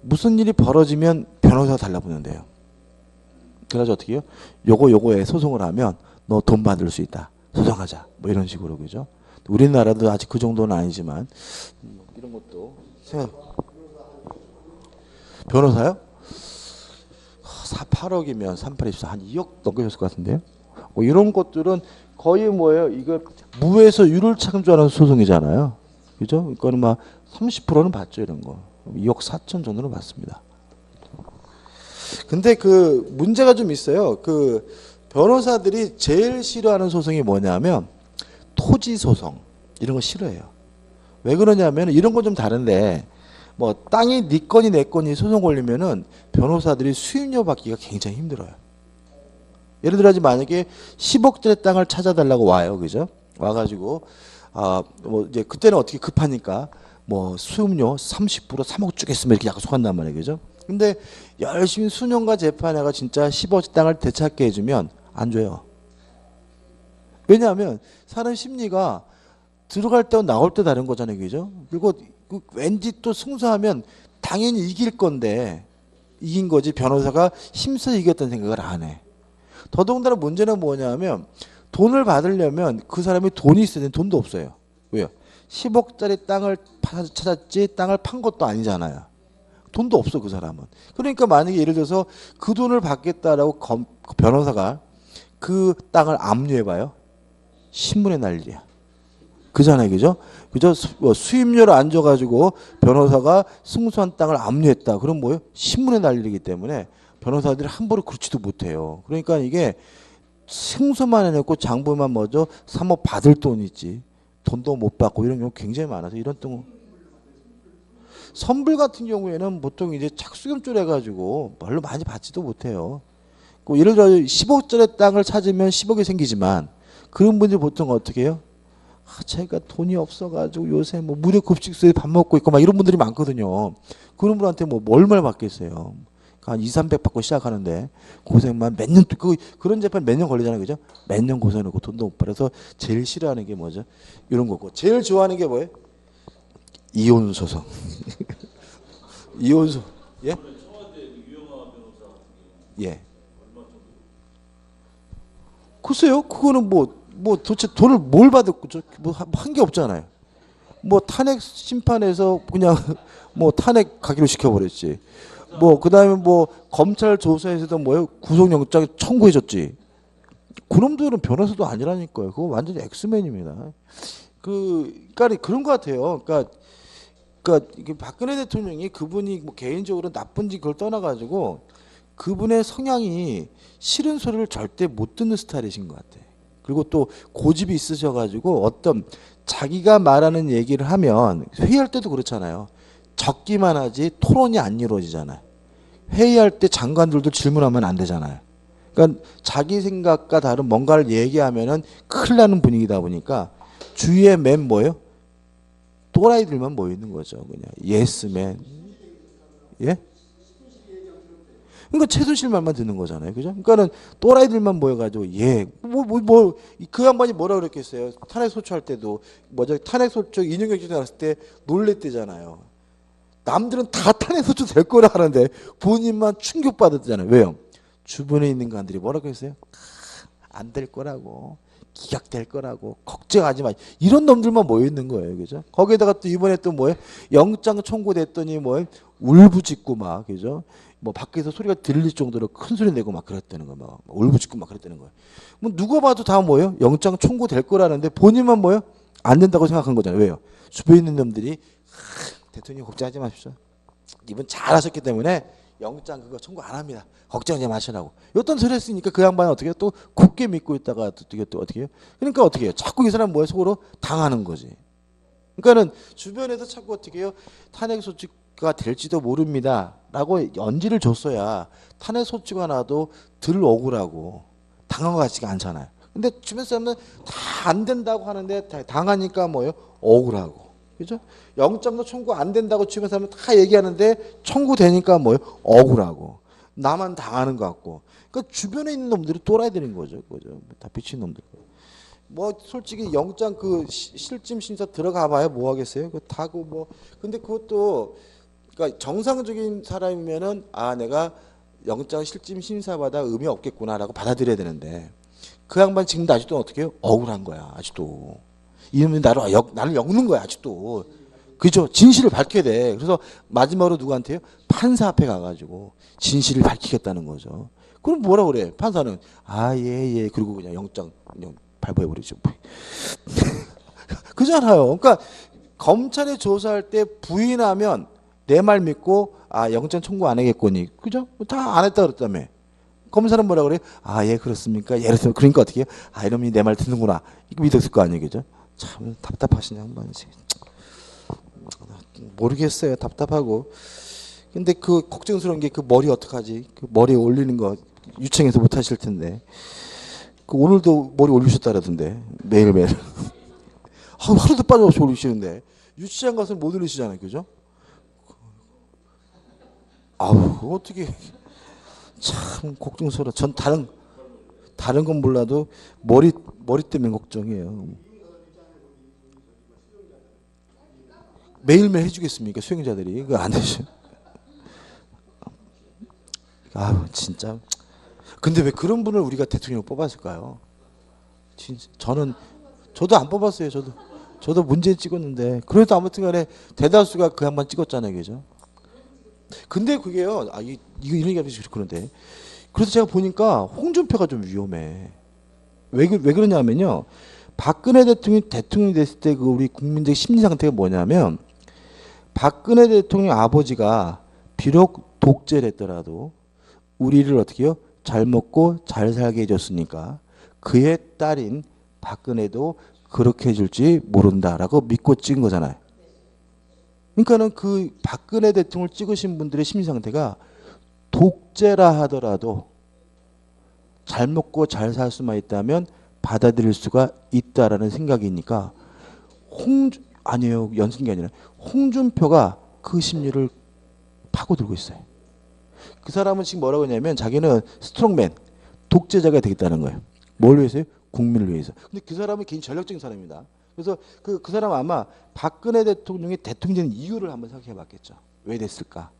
A: 무슨 일이 벌어지면 변호사 달라붙는데요. 그래서 어떻게 해요? 요거에 소송을 하면 너 돈 받을 수 있다. 소송하자. 뭐 이런 식으로 그죠? 우리나라도 아직 그 정도는 아니지만 이런 것도 변호사요? 8억이면 3824 한 2억 넘겨줬을 것 같은데요. 뭐 이런 것들은 거의 뭐예요? 이거 무에서 유를 창조하는 소송이잖아요. 그죠? 이거는 막 30%는 받죠, 이런 거. 2억 4천 정도는 받습니다. 근데 그 문제가 좀 있어요. 그 변호사들이 제일 싫어하는 소송이 뭐냐면 토지 소송 이런 거 싫어해요. 왜 그러냐면 이런 건 좀 다른데 뭐 땅이 네 건이 내 건이 소송 걸리면은 변호사들이 수임료 받기가 굉장히 힘들어요. 예를 들어 만약에 10억짜리 땅을 찾아달라고 와요, 그죠? 와가지고 뭐 이제 그때는 어떻게 급하니까 뭐 수임료 30% 3억 주겠으면 이렇게 약속한단 말이에요, 그죠? 근데 열심히 수년과 재판해가 진짜 10억 땅을 되찾게 해주면 안 줘요. 왜냐하면 사람 심리가 들어갈 때와 나올 때 다른 거잖아요, 그죠? 그리고 왠지 또 승소하면 당연히 이길 건데 이긴 거지 변호사가 힘써 이겼다는 생각을 안 해. 더더군다나 문제는 뭐냐면 돈을 받으려면 그 사람이 돈이 있어야 되는데 돈도 없어요. 왜요? 10억짜리 땅을 찾았지 땅을 판 것도 아니잖아요. 돈도 없어 그 사람은. 그러니까 만약에 예를 들어서 그 돈을 받겠다라고 변호사가 그 땅을 압류해봐요. 신문에 난리야. 그잖아요, 그죠? 그죠? 수임료를 안 줘가지고 변호사가 승소한 땅을 압류했다. 그럼 뭐예요? 신문에 난리기 때문에 변호사들이 함부로 그렇지도 못해요. 그러니까 이게 승소만 해놓고 장부만 뭐죠? 3억 받을 돈 있지. 돈도 못 받고 이런 경우 굉장히 많아서 이런 경우. 선불 같은 경우에는 보통 이제 착수금줄 해가지고 별로 많이 받지도 못해요. 예를 들어 10억짜리 땅을 찾으면 10억이 생기지만 그런 분들이 보통 어떻게 해요? 제가 돈이 없어가지고 요새 뭐 무료급식소에 밥 먹고 있고 막 이런 분들이 많거든요. 그런 분한테 뭐 얼마를 받겠어요. 한 2, 300 받고 시작하는데 고생만 몇 년, 그런 재판 몇 년 걸리잖아요. 그죠? 몇 년 고생하고 돈도 못 벌어서 제일 싫어하는 게 뭐죠? 이런 거고. 제일 좋아하는 게 뭐예요? 이혼 소송. 이혼 소 예? 예. 글쎄요. 그거는 뭐 도대체 돈을 뭘 받았고 뭐한 게 없잖아요. 뭐 탄핵 심판에서 그냥 뭐 탄핵 가기로 시켜버렸지. 뭐 그다음에 뭐 검찰 조사에서도 뭐요 구속영장 청구해줬지. 그놈들은 변호사도 아니라니까요. 그거 완전히 엑스맨입니다. 그러니까 그런 것 같아요. 그러니까 이게 박근혜 대통령이 그분이 뭐 개인적으로 나쁜지 그걸 떠나가지고 그분의 성향이 싫은 소리를 절대 못 듣는 스타일이신 것 같아요. 그리고 또 고집이 있으셔가지고 어떤 자기가 말하는 얘기를 하면 회의할 때도 그렇잖아요. 적기만 하지 토론이 안 이루어지잖아요. 회의할 때 장관들도 질문하면 안 되잖아요. 그러니까 자기 생각과 다른 뭔가를 얘기하면은 큰일 나는 분위기다 보니까 주위에 맨 뭐예요? 또라이들만 모여 있는 거죠. 그냥 예스맨. 예? 그러니까 최순실 말만 듣는 거잖아요. 그죠? 그러니까는 또라이들만 모여가지고 그 양반이 뭐라 그랬겠어요. 탄핵 소추할 때도 뭐죠? 탄핵 소추 이념 경제 나왔을 때 놀랬대잖아요. 남들은 다 탄핵 소추 될 거라 하는데 본인만 충격받았잖아요. 왜요? 주변에 있는 관들이 뭐라고 했어요? 안 될 거라고. 기각될 거라고. 걱정하지 마. 이런 놈들만 모여 있는 거예요. 그죠? 거기에다가 또 이번에 또 뭐예요? 영장 청구됐더니 뭐예요? 울부짖고 막, 그죠? 뭐 밖에서 소리가 들릴 정도로 큰 소리 내고 막 그랬다는 거, 막 울부짖고 막 그랬다는 거예요. 뭐 누가 봐도 다 뭐예요? 영장 청구될 거라는데 본인만 뭐예요? 안 된다고 생각한 거잖아요. 왜요? 주변에 있는 놈들이 대통령 걱정하지 마십시오. 이분 잘하셨기 때문에 영장 그거 청구 안 합니다. 걱정하지 마시라고. 어떤 소리 했으니까 그 양반은 어떻게 해요? 또 굳게 믿고 있다가 또 어떻게 해요? 그러니까 어떻게 해요? 자꾸 이 사람 뭐에 속으로 당하는 거지. 그러니까는 주변에서 자꾸 어떻게 해요? 탄핵 소추가 될지도 모릅니다. 라고 연지를 줬어야 탄핵 소추가 나도 덜 억울하고 당한 것 같지가 않잖아요. 근데 주변 사람은 다 안 된다고 하는데 당하니까 뭐예요? 억울하고. 그죠? 영장도 청구 안 된다고 주변 사람은 다 얘기하는데 청구되니까 뭐예요? 억울하고. 나만 당하는 것 같고. 그러니까 주변에 있는 놈들이 또라이들인 거죠. 그죠? 다 미친 놈들. 뭐 솔직히 영장 그 실질 심사 들어가 봐야 뭐 하겠어요? 그 다고 뭐 근데 그것도 그러니까 정상적인 사람이면은 아 내가 영장 실질 심사받아 의미 없겠구나라고 받아들여야 되는데 그 양반 지금도 아직도 어떻게 해요? 억울한 거야 아직도. 이놈이 나를 엮는 거야 아직도. 그죠? 진실을 밝혀야 돼. 그래서 마지막으로 누구한테요? 판사 앞에 가가지고 진실을 밝히겠다는 거죠. 그럼 뭐라 그래? 판사는 예. 그리고 그냥 영장 그냥 발부해버리죠. 그잖아요. 그러니까 검찰에 조사할 때 부인하면 내 말 믿고 영장 청구 안 하겠거니. 그죠? 다 안 했다 그랬다며. 검사는 뭐라 그래? 예 그렇습니까? 예를 들어 그러니까 어떻게 해요? 이놈이 내 말 듣는구나. 이거 믿었을 거 아니에요. 그죠? 참 답답하신 양반이지. 모르겠어요. 답답하고. 근데 그 걱정스러운 게 그 머리 어떡하지? 그 머리에 올리는 거 유청에서 못 하실 텐데. 그 오늘도 머리 올리셨다라던데. 매일매일. 하루도 빠짐없이 올리시는데. 유치장 가서 못 올리시잖아요. 그죠? 어떻게 참 걱정스러워. 전 다른 건 몰라도 머리 때문에 걱정이에요. 매일매일 해주겠습니까? 수행자들이. 그거 안 되죠. 진짜. 근데 왜 그런 분을 우리가 대통령으로 뽑았을까요? 진짜 저도 안 뽑았어요. 저도 문제 찍었는데. 그래도 아무튼 간에 대다수가 그 양반 찍었잖아요. 그죠? 근데 그게요. 이거 이런 얘기하면 그런데. 그래서 제가 보니까 홍준표가 좀 위험해. 왜 그러냐면요. 박근혜 대통령이 됐을 때 그 우리 국민적 심리 상태가 뭐냐면 박근혜 대통령 아버지가 비록 독재를 했더라도 우리를 어떻게 해요? 잘 먹고 잘 살게 해줬으니까 그의 딸인 박근혜도 그렇게 해줄지 모른다라고 믿고 찍은 거잖아요. 그러니까는 그 박근혜 대통령을 찍으신 분들의 심리 상태가 독재라 하더라도 잘 먹고 잘 살 수만 있다면 받아들일 수가 있다라는 생각이니까 아니에요. 연승이 아니라 홍준표가 그 심리를 파고들고 있어요. 그 사람은 지금 뭐라고 하냐면 자기는 스트롱맨, 독재자가 되겠다는 거예요. 뭘 위해서요? 국민을 위해서. 근데 그 사람은 개인 전략적인 사람입니다. 그래서 그 사람은 아마 박근혜 대통령이 대통령 된 이유를 한번 생각해 봤겠죠. 왜 됐을까?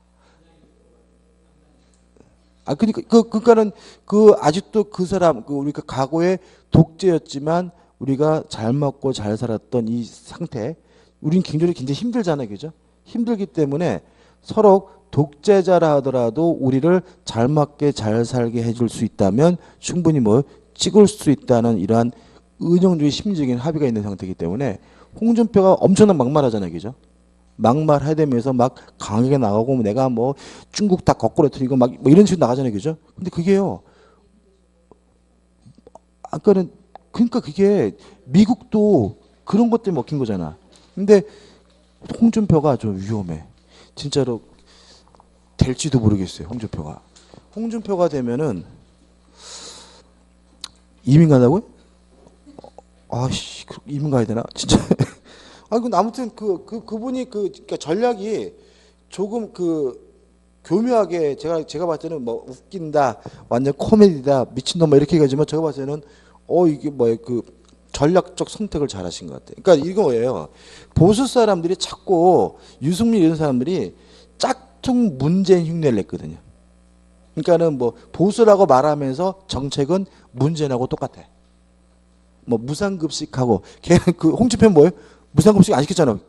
A: 그러니까는 아직도 그 사람, 우리가 과거에 독재였지만 우리가 잘 먹고 잘 살았던 이 상태, 우린 굉장히 힘들잖아요. 그죠? 힘들기 때문에 서로 독재자라 하더라도 우리를 잘 맞게 잘 살게 해줄 수 있다면 충분히 찍을 수 있다는 이러한 은영주의 심리적인 합의가 있는 상태이기 때문에 홍준표가 엄청난 막말하잖아요. 그죠? 막말하다면서 막 강하게 나가고 내가 중국 다 거꾸로 틀리고 막 이런 식으로 나가잖아요. 그죠? 근데 그게요. 아까는 그러니까 그게 미국도 그런 것 때문에 먹힌 거잖아. 근데 홍준표가 좀 위험해. 진짜로 될지도 모르겠어요. 홍준표가 되면은 이민 가다고요? 아씨, 이민 가야 되나? 진짜. 근데 아무튼 그분이 그러니까 전략이 조금 교묘하게 제가 봤을 때는 웃긴다, 완전 코미디다, 미친놈 이렇게 얘기하지만 제가 봤을 때는 이게 전략적 선택을 잘하신 것 같아요. 그러니까 이거예요. 보수 사람들이 자꾸 유승민 이런 사람들이 짝퉁 문재인 흉내를 냈거든요. 그러니까는 보수라고 말하면서 정책은 문재인하고 똑같아. 무상급식하고 걔는 홍준표는 뭐예요? 무상급식 안 시켰잖아요.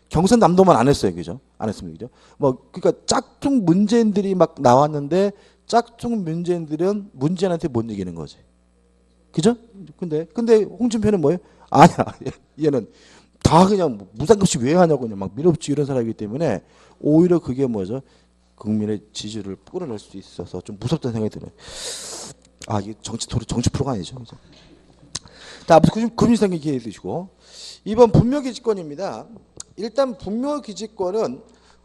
A: 경선남도만 안 했어요. 그죠? 안 했습니다. 그죠? 그러니까 짝퉁 문재인들이 막 나왔는데 짝퉁 문재인들은 문재인한테 못 이기는 거지. 그죠? 근데 홍준표는 뭐예요? 아니야. 얘는 다 그냥 무상급식 왜 하냐고 그냥 막 밀어붙이고 이런 사람이기 때문에 오히려 그게 뭐죠? 국민의 지지를 끌어낼 수 있어서 좀 무섭다는 생각이 들어요. 이게 정치 프로가 아니죠. 그죠? 아무튼 금융상 기회해 주시고 이번 분묘기지권입니다. 일단 분묘기지권은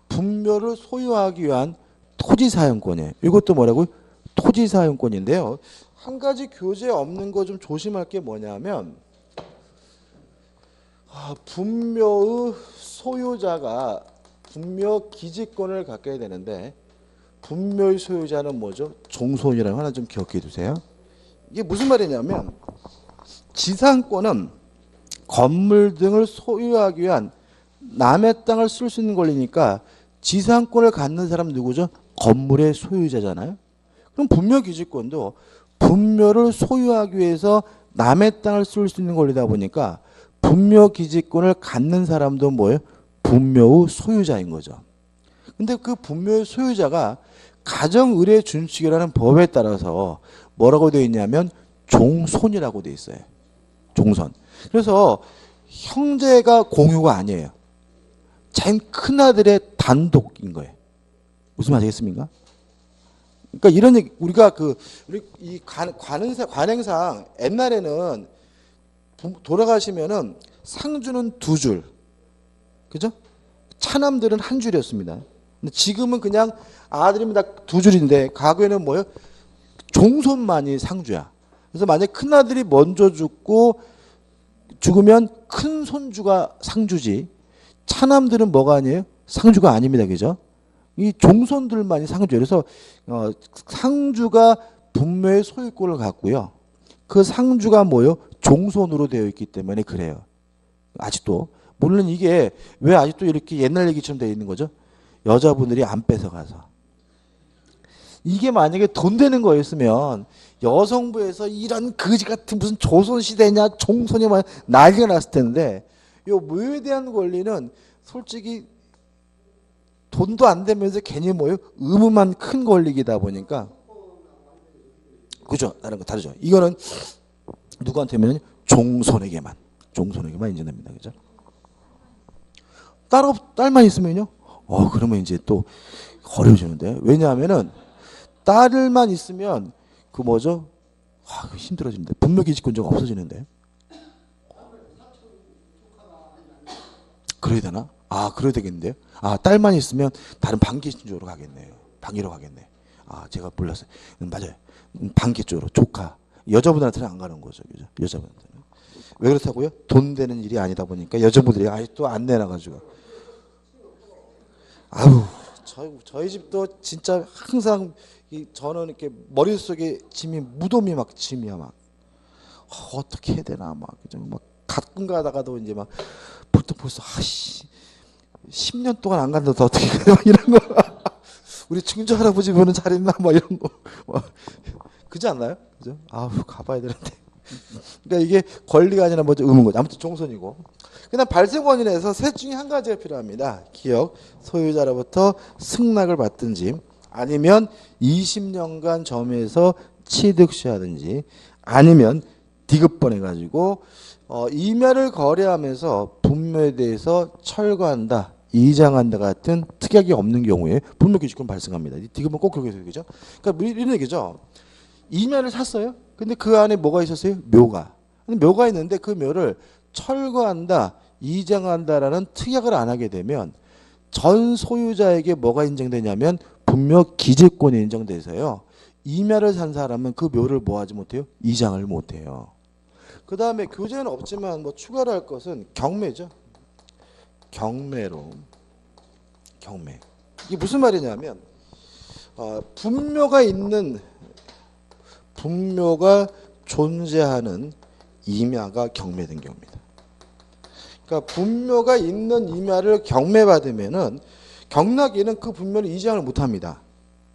A: 분묘를 소유하기 위한 토지사용권이에요. 이것도 뭐라고요? 토지사용권인데요. 한 가지 교재에 없는 거 좀 조심할 게 뭐냐면 분묘의 소유자가 분묘기지권을 갖게 되는데 분묘의 소유자는 뭐죠? 종손이라는 거 하나 좀 기억해 두세요. 이게 무슨 말이냐면 지상권은 건물 등을 소유하기 위한 남의 땅을 쓸 수 있는 권리니까 지상권을 갖는 사람 누구죠? 건물의 소유자잖아요. 그럼 분묘기지권도 분묘를 소유하기 위해서 남의 땅을 쓸 수 있는 권리다 보니까 분묘기지권을 갖는 사람도 뭐예요? 분묘의 소유자인 거죠. 근데 그 분묘의 소유자가 가정의례 준칙이라는 법에 따라서 뭐라고 되어 있냐면 종손이라고 되어 있어요. 종손. 그래서 형제가 공유가 아니에요. 자기 큰아들의 단독인 거예요. 무슨 말 아시겠습니까? 그러니까 이런 얘기, 우리가 이 관행상 옛날에는 돌아가시면은 상주는 2줄. 그죠? 차남들은 1줄이었습니다. 근데 지금은 그냥 아들이면 다 2줄인데 과거에는 뭐예요? 종손만이 상주야. 그래서 만약에 큰아들이 먼저 죽으면 큰 손주가 상주지. 차남들은 뭐가 아니에요? 상주가 아닙니다. 그죠? 이 종손들만이 상주예요. 그래서 상주가 분묘의 소유권을 갖고요. 그 상주가 뭐예요? 종손으로 되어 있기 때문에 그래요. 아직도. 물론 이게 왜 아직도 이렇게 옛날 얘기처럼 되어 있는 거죠? 여자분들이 안 뺏어가서. 이게 만약에 돈 되는 거였으면 여성부에서 이런 거지 같은 무슨 조선시대냐 종손이 난리가 났을 텐데 요 묘에 대한 권리는 솔직히 돈도 안 되면서 괜히 뭐예요? 의무만 큰 권리이다 보니까 그죠? 다른 거 다르죠. 이거는 누구한테면 종손에게만 인정됩니다. 그죠? 딸만 있으면요? 그러면 이제 또 어려워지는데. 왜냐하면은 딸만 있으면 뭐죠? 힘들어지는데. 분묘기지권자가 없어지는데. 그래야 되나? 그래야 되겠는데요? 딸만 있으면 다른 반기 쪽으로 가겠네요. 방기로 가겠네. 제가 몰랐어요. 맞아요. 반기 쪽으로 조카. 여자분들한테는 안 가는 거죠. 그죠? 여자분한테는. 왜 그렇다고요? 돈 되는 일이 아니다 보니까 여자분들이 아직도 안 내놔가지고. 아우, 저희 집도 진짜 항상 저는 이렇게 머릿속에 짐이 무덤이 막 짐이야 막. 어떻게 해야 되나 막 가끔 가다가도 이제 막 벌써 아씨 10년 동안 안 간다 더 어떻게 해 막 이런 거. 우리 증조 할아버지 보는 잘 있나 뭐 이런 거. 그지 않나요? 그죠? 아우 가봐야 되는데. 그러니까 이게 권리가 아니라 뭐죠? 의무인 거죠. 아무튼 종손이고. 그다음 발생 원인에서 셋 중에 한 가지가 필요합니다. 기억, 소유자로부터 승낙을 받든지 아니면 20년간 점에서 취득시하든지 아니면 디귿번해가지고 이멸을 거래하면서 분묘에 대해서 철거한다, 이장한다 같은 특약이 없는 경우에 분묘기지권 발생합니다. 디귿번 꼭 그렇게 해서 그죠? 그러니까 이런 얘기죠. 이멸을 샀어요. 근데 그 안에 뭐가 있었어요? 묘가. 묘가 있는데 그 묘를 철거한다, 이장한다라는 특약을 안 하게 되면 전 소유자에게 뭐가 인정되냐면 분묘 기재권이 인정돼서요. 이멸을 산 사람은 그 묘를 뭐 하지 못해요? 이장을 못해요. 그 다음에 교재는 없지만 뭐 추가로 할 것은 경매죠. 경매로. 경매. 이게 무슨 말이냐면 분묘가 존재하는 임야가 경매된 경우입니다. 그러니까 분묘가 있는 임야를 경매받으면은 경락인은 그 분묘를 이장을 못합니다.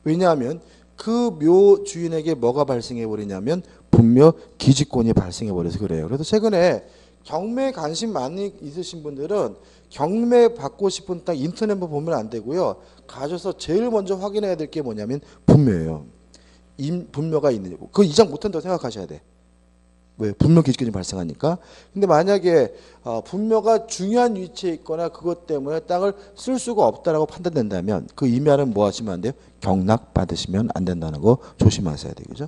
A: 왜냐하면 그 묘 주인에게 뭐가 발생해 버리냐면 분묘 기지권이 발생해 버려서 그래요. 그래서 최근에 경매 관심 많이 있으신 분들은 경매 받고 싶은 땅 인터넷만 보면 안 되고요. 가셔서 제일 먼저 확인해야 될 게 뭐냐면 분묘예요. 분묘가 있느냐. 그거 이장 못한다고 생각하셔야 돼. 왜? 분묘 기지권이 발생하니까. 근데 만약에 분묘가 중요한 위치에 있거나 그것 때문에 땅을 쓸 수가 없다라고 판단된다면 그 임야는 뭐 하시면 안 돼요? 경락 받으시면 안 된다는 거 조심하셔야 되겠죠.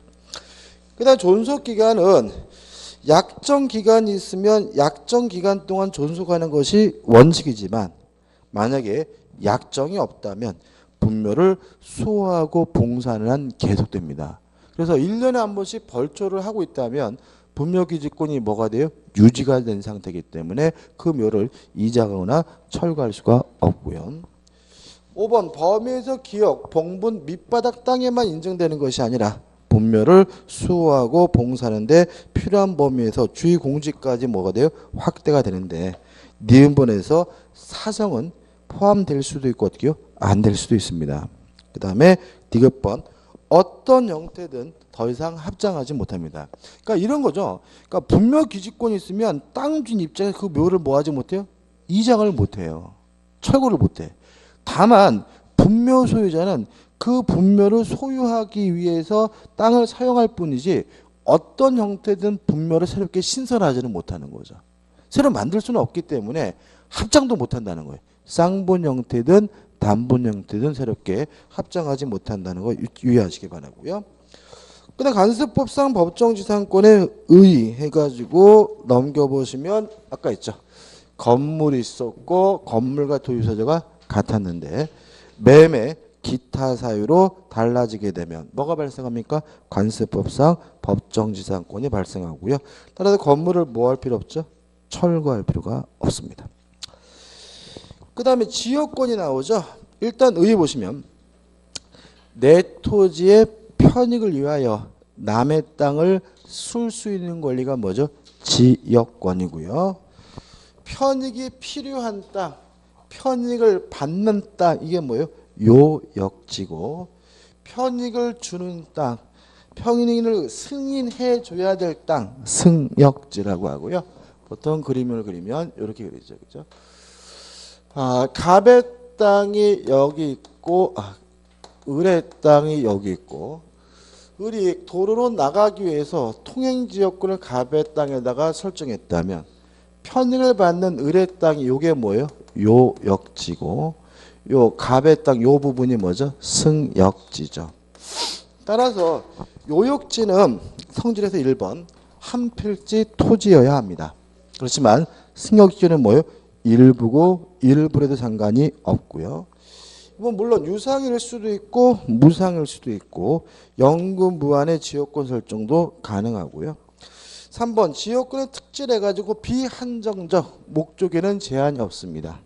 A: 그다음 존속 기간은 약정 기간이 있으면 약정 기간 동안 존속하는 것이 원칙이지만 만약에 약정이 없다면 분묘를 수호하고 봉산은 계속됩니다. 그래서 1년에 한 번씩 벌초를 하고 있다면 분묘 기지권이 뭐가 돼요? 유지가 된 상태이기 때문에 그 묘를 이장하거나 철거할 수가 없고요. 5번 범위에서 기역, 봉분, 밑바닥 땅에만 인정되는 것이 아니라 분묘를 수호하고 봉사하는데 필요한 범위에서 주의 공지까지 뭐가 돼요? 확대가 되는데 니은번에서 사성은 포함될 수도 있고 어떻게요? 안 될 수도 있습니다. 그 다음에 디귿번 어떤 형태든 더 이상 합장하지 못합니다. 그러니까 이런 거죠. 그러니까 분묘 기지권이 있으면 땅 주인 입장에서 그 묘를 뭐 하지 못해요? 이장을 못해요. 철거를 못해. 다만 분묘 소유자는 그 분묘를 소유하기 위해서 땅을 사용할 뿐이지 어떤 형태든 분묘를 새롭게 신설하지는 못하는 거죠. 새로 만들 수는 없기 때문에 합장도 못한다는 거예요. 쌍분 형태든 단분 형태든 새롭게 합장하지 못한다는 거 유의하시기 바라고요. 그다음 간수법상 법정지상권에 의해가지고 넘겨보시면 아까 있죠. 건물이 있었고 건물과 도유소재가 같았는데 매매 기타 사유로 달라지게 되면 뭐가 발생합니까? 관세법상 법정지상권이 발생하고요. 따라서 건물을 뭐 할 필요 없죠? 철거할 필요가 없습니다. 그 다음에 지역권이 나오죠. 일단 의에 보시면 내 토지의 편익을 위하여 남의 땅을 쓸 수 있는 권리가 뭐죠? 지역권이고요. 편익이 필요한 땅, 편익을 받는 땅 이게 뭐예요? 요역지고 편익을 주는 땅, 편익을 승인해 줘야 될 땅, 승역지라고 하고요. 보통 그림을 그리면 이렇게 그리죠, 그죠? 갑의 땅이 여기 있고, 을의 땅이 여기 있고, 을이 도로로 나가기 위해서 통행지역권을 갑의 땅에다가 설정했다면 편익을 받는 을의 땅이 요게 뭐예요? 요역지고 요 갑의 땅 요 부분이 뭐죠? 승역지죠. 따라서 요역지는 성질에서 1번 한 필지 토지여야 합니다. 그렇지만 승역지는 뭐예요? 일부고 일부에도 상관이 없고요. 물론 유상일 수도 있고 무상일 수도 있고 연금 무한의 지역권 설정도 가능하고요. 3번 지역권의 특질해 가지고 비한정적 목적에는 제한이 없습니다.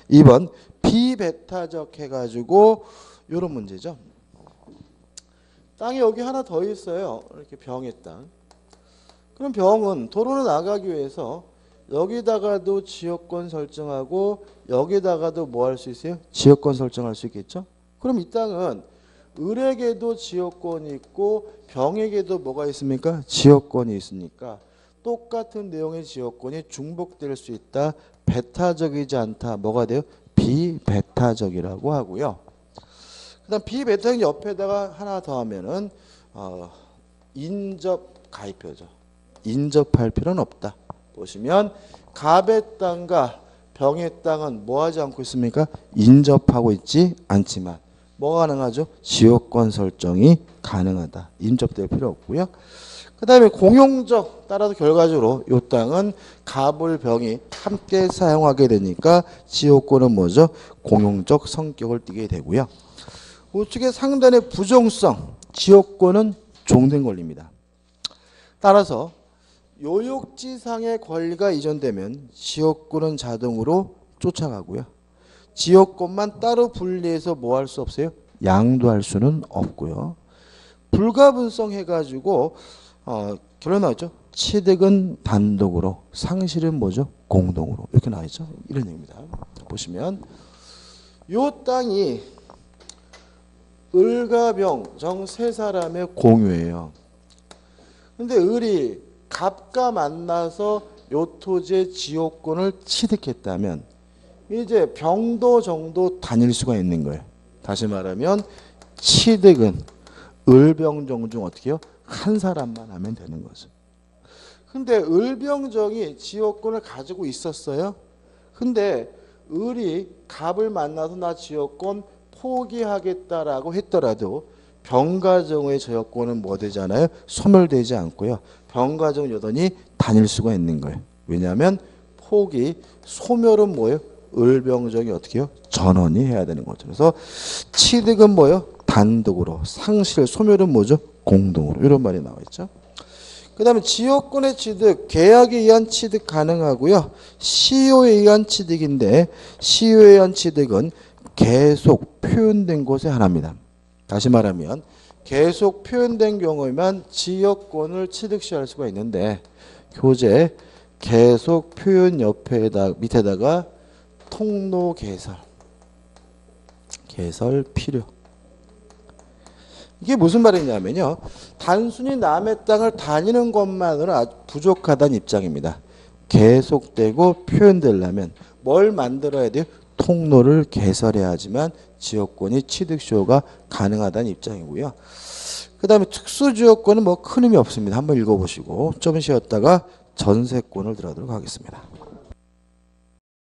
A: 2번 비배타적 해가지고 요런 문제죠. 땅이 여기 하나 더 있어요. 이렇게 병의 땅. 그럼 병은 도로로 나가기 위해서 여기다가도 지역권 설정하고 여기다가도 뭐 할 수 있어요? 지역권 설정할 수 있겠죠? 그럼 이 땅은 을에게도 지역권이 있고 병에게도 뭐가 있습니까? 지역권이 있으니까 똑같은 내용의 지역권이 중복될 수 있다. 배타적이지 않다. 뭐가 돼요? 비배타적이라고 하고요. 그다음 비배타적 옆에다가 하나 더 하면은 인접 가입표죠. 인접할 필요는 없다. 보시면 갑의 땅과 병의 땅은 뭐 하지 않고 있습니까? 인접하고 있지 않지만 뭐가 가능하죠? 지역권 설정이 가능하다. 인접될 필요 없고요. 그 다음에 공용적 따라서 결과적으로 이 땅은 갑을 병이 함께 사용하게 되니까 지역권은 뭐죠? 공용적 성격을 띠게 되고요. 우측의 상단의 부정성 지역권은 종된 권리입니다. 따라서 요역지상의 권리가 이전되면 지역권은 자동으로 쫓아가고요. 지역권만 따로 분리해서 뭐 할 수 없어요? 양도할 수는 없고요. 불가분성 해가지고 결론 나왔죠. 취득은 단독으로, 상실은 뭐죠? 공동으로. 이렇게 나와있죠. 이런 얘기입니다. 보시면 요 땅이 을과 병, 정 세 사람의 공유예요. 근데 을이 갑과 만나서 요 토지의 지역권을 취득했다면 이제 병도 정도 다닐 수가 있는 거예요. 다시 말하면 취득은 을병정 중 어떻게 해요? 한 사람만 하면 되는 거죠. 근데 을병정이 지역권을 가지고 있었어요. 근데 을이 갑을 만나서 나 지역권 포기하겠다라고 했더라도 병가정의 지역권은 뭐 되잖아요? 소멸되지 않고요. 병가정 여전히 다닐 수가 있는 거예요. 왜냐하면 포기, 소멸은 뭐예요? 을병정이 어떻게 해요? 전원이 해야 되는 거죠. 그래서 취득은 뭐예요? 단독으로, 상실, 소멸은 뭐죠? 공동으로. 이런 말이 나와 있죠. 그 다음에 지역권의 취득, 계약에 의한 취득 가능하고요. 시효에 의한 취득인데 시효에 의한 취득은 계속 표현된 곳에 하나입니다. 다시 말하면 계속 표현된 경우에만 지역권을 취득 시할 수가 있는데 교재 계속 표현 밑에다가 통로 개설 필요. 이게 무슨 말이냐면요. 단순히 남의 땅을 다니는 것만으로는 아주 부족하다는 입장입니다. 계속되고 표현되려면 뭘 만들어야 돼요? 통로를 개설해야지만 지역권이 취득시효가 가능하다는 입장이고요. 그 다음에 특수지역권은 뭐 큰 의미 없습니다. 한번 읽어보시고 좀 쉬었다가 전세권을 들어가도록 하겠습니다.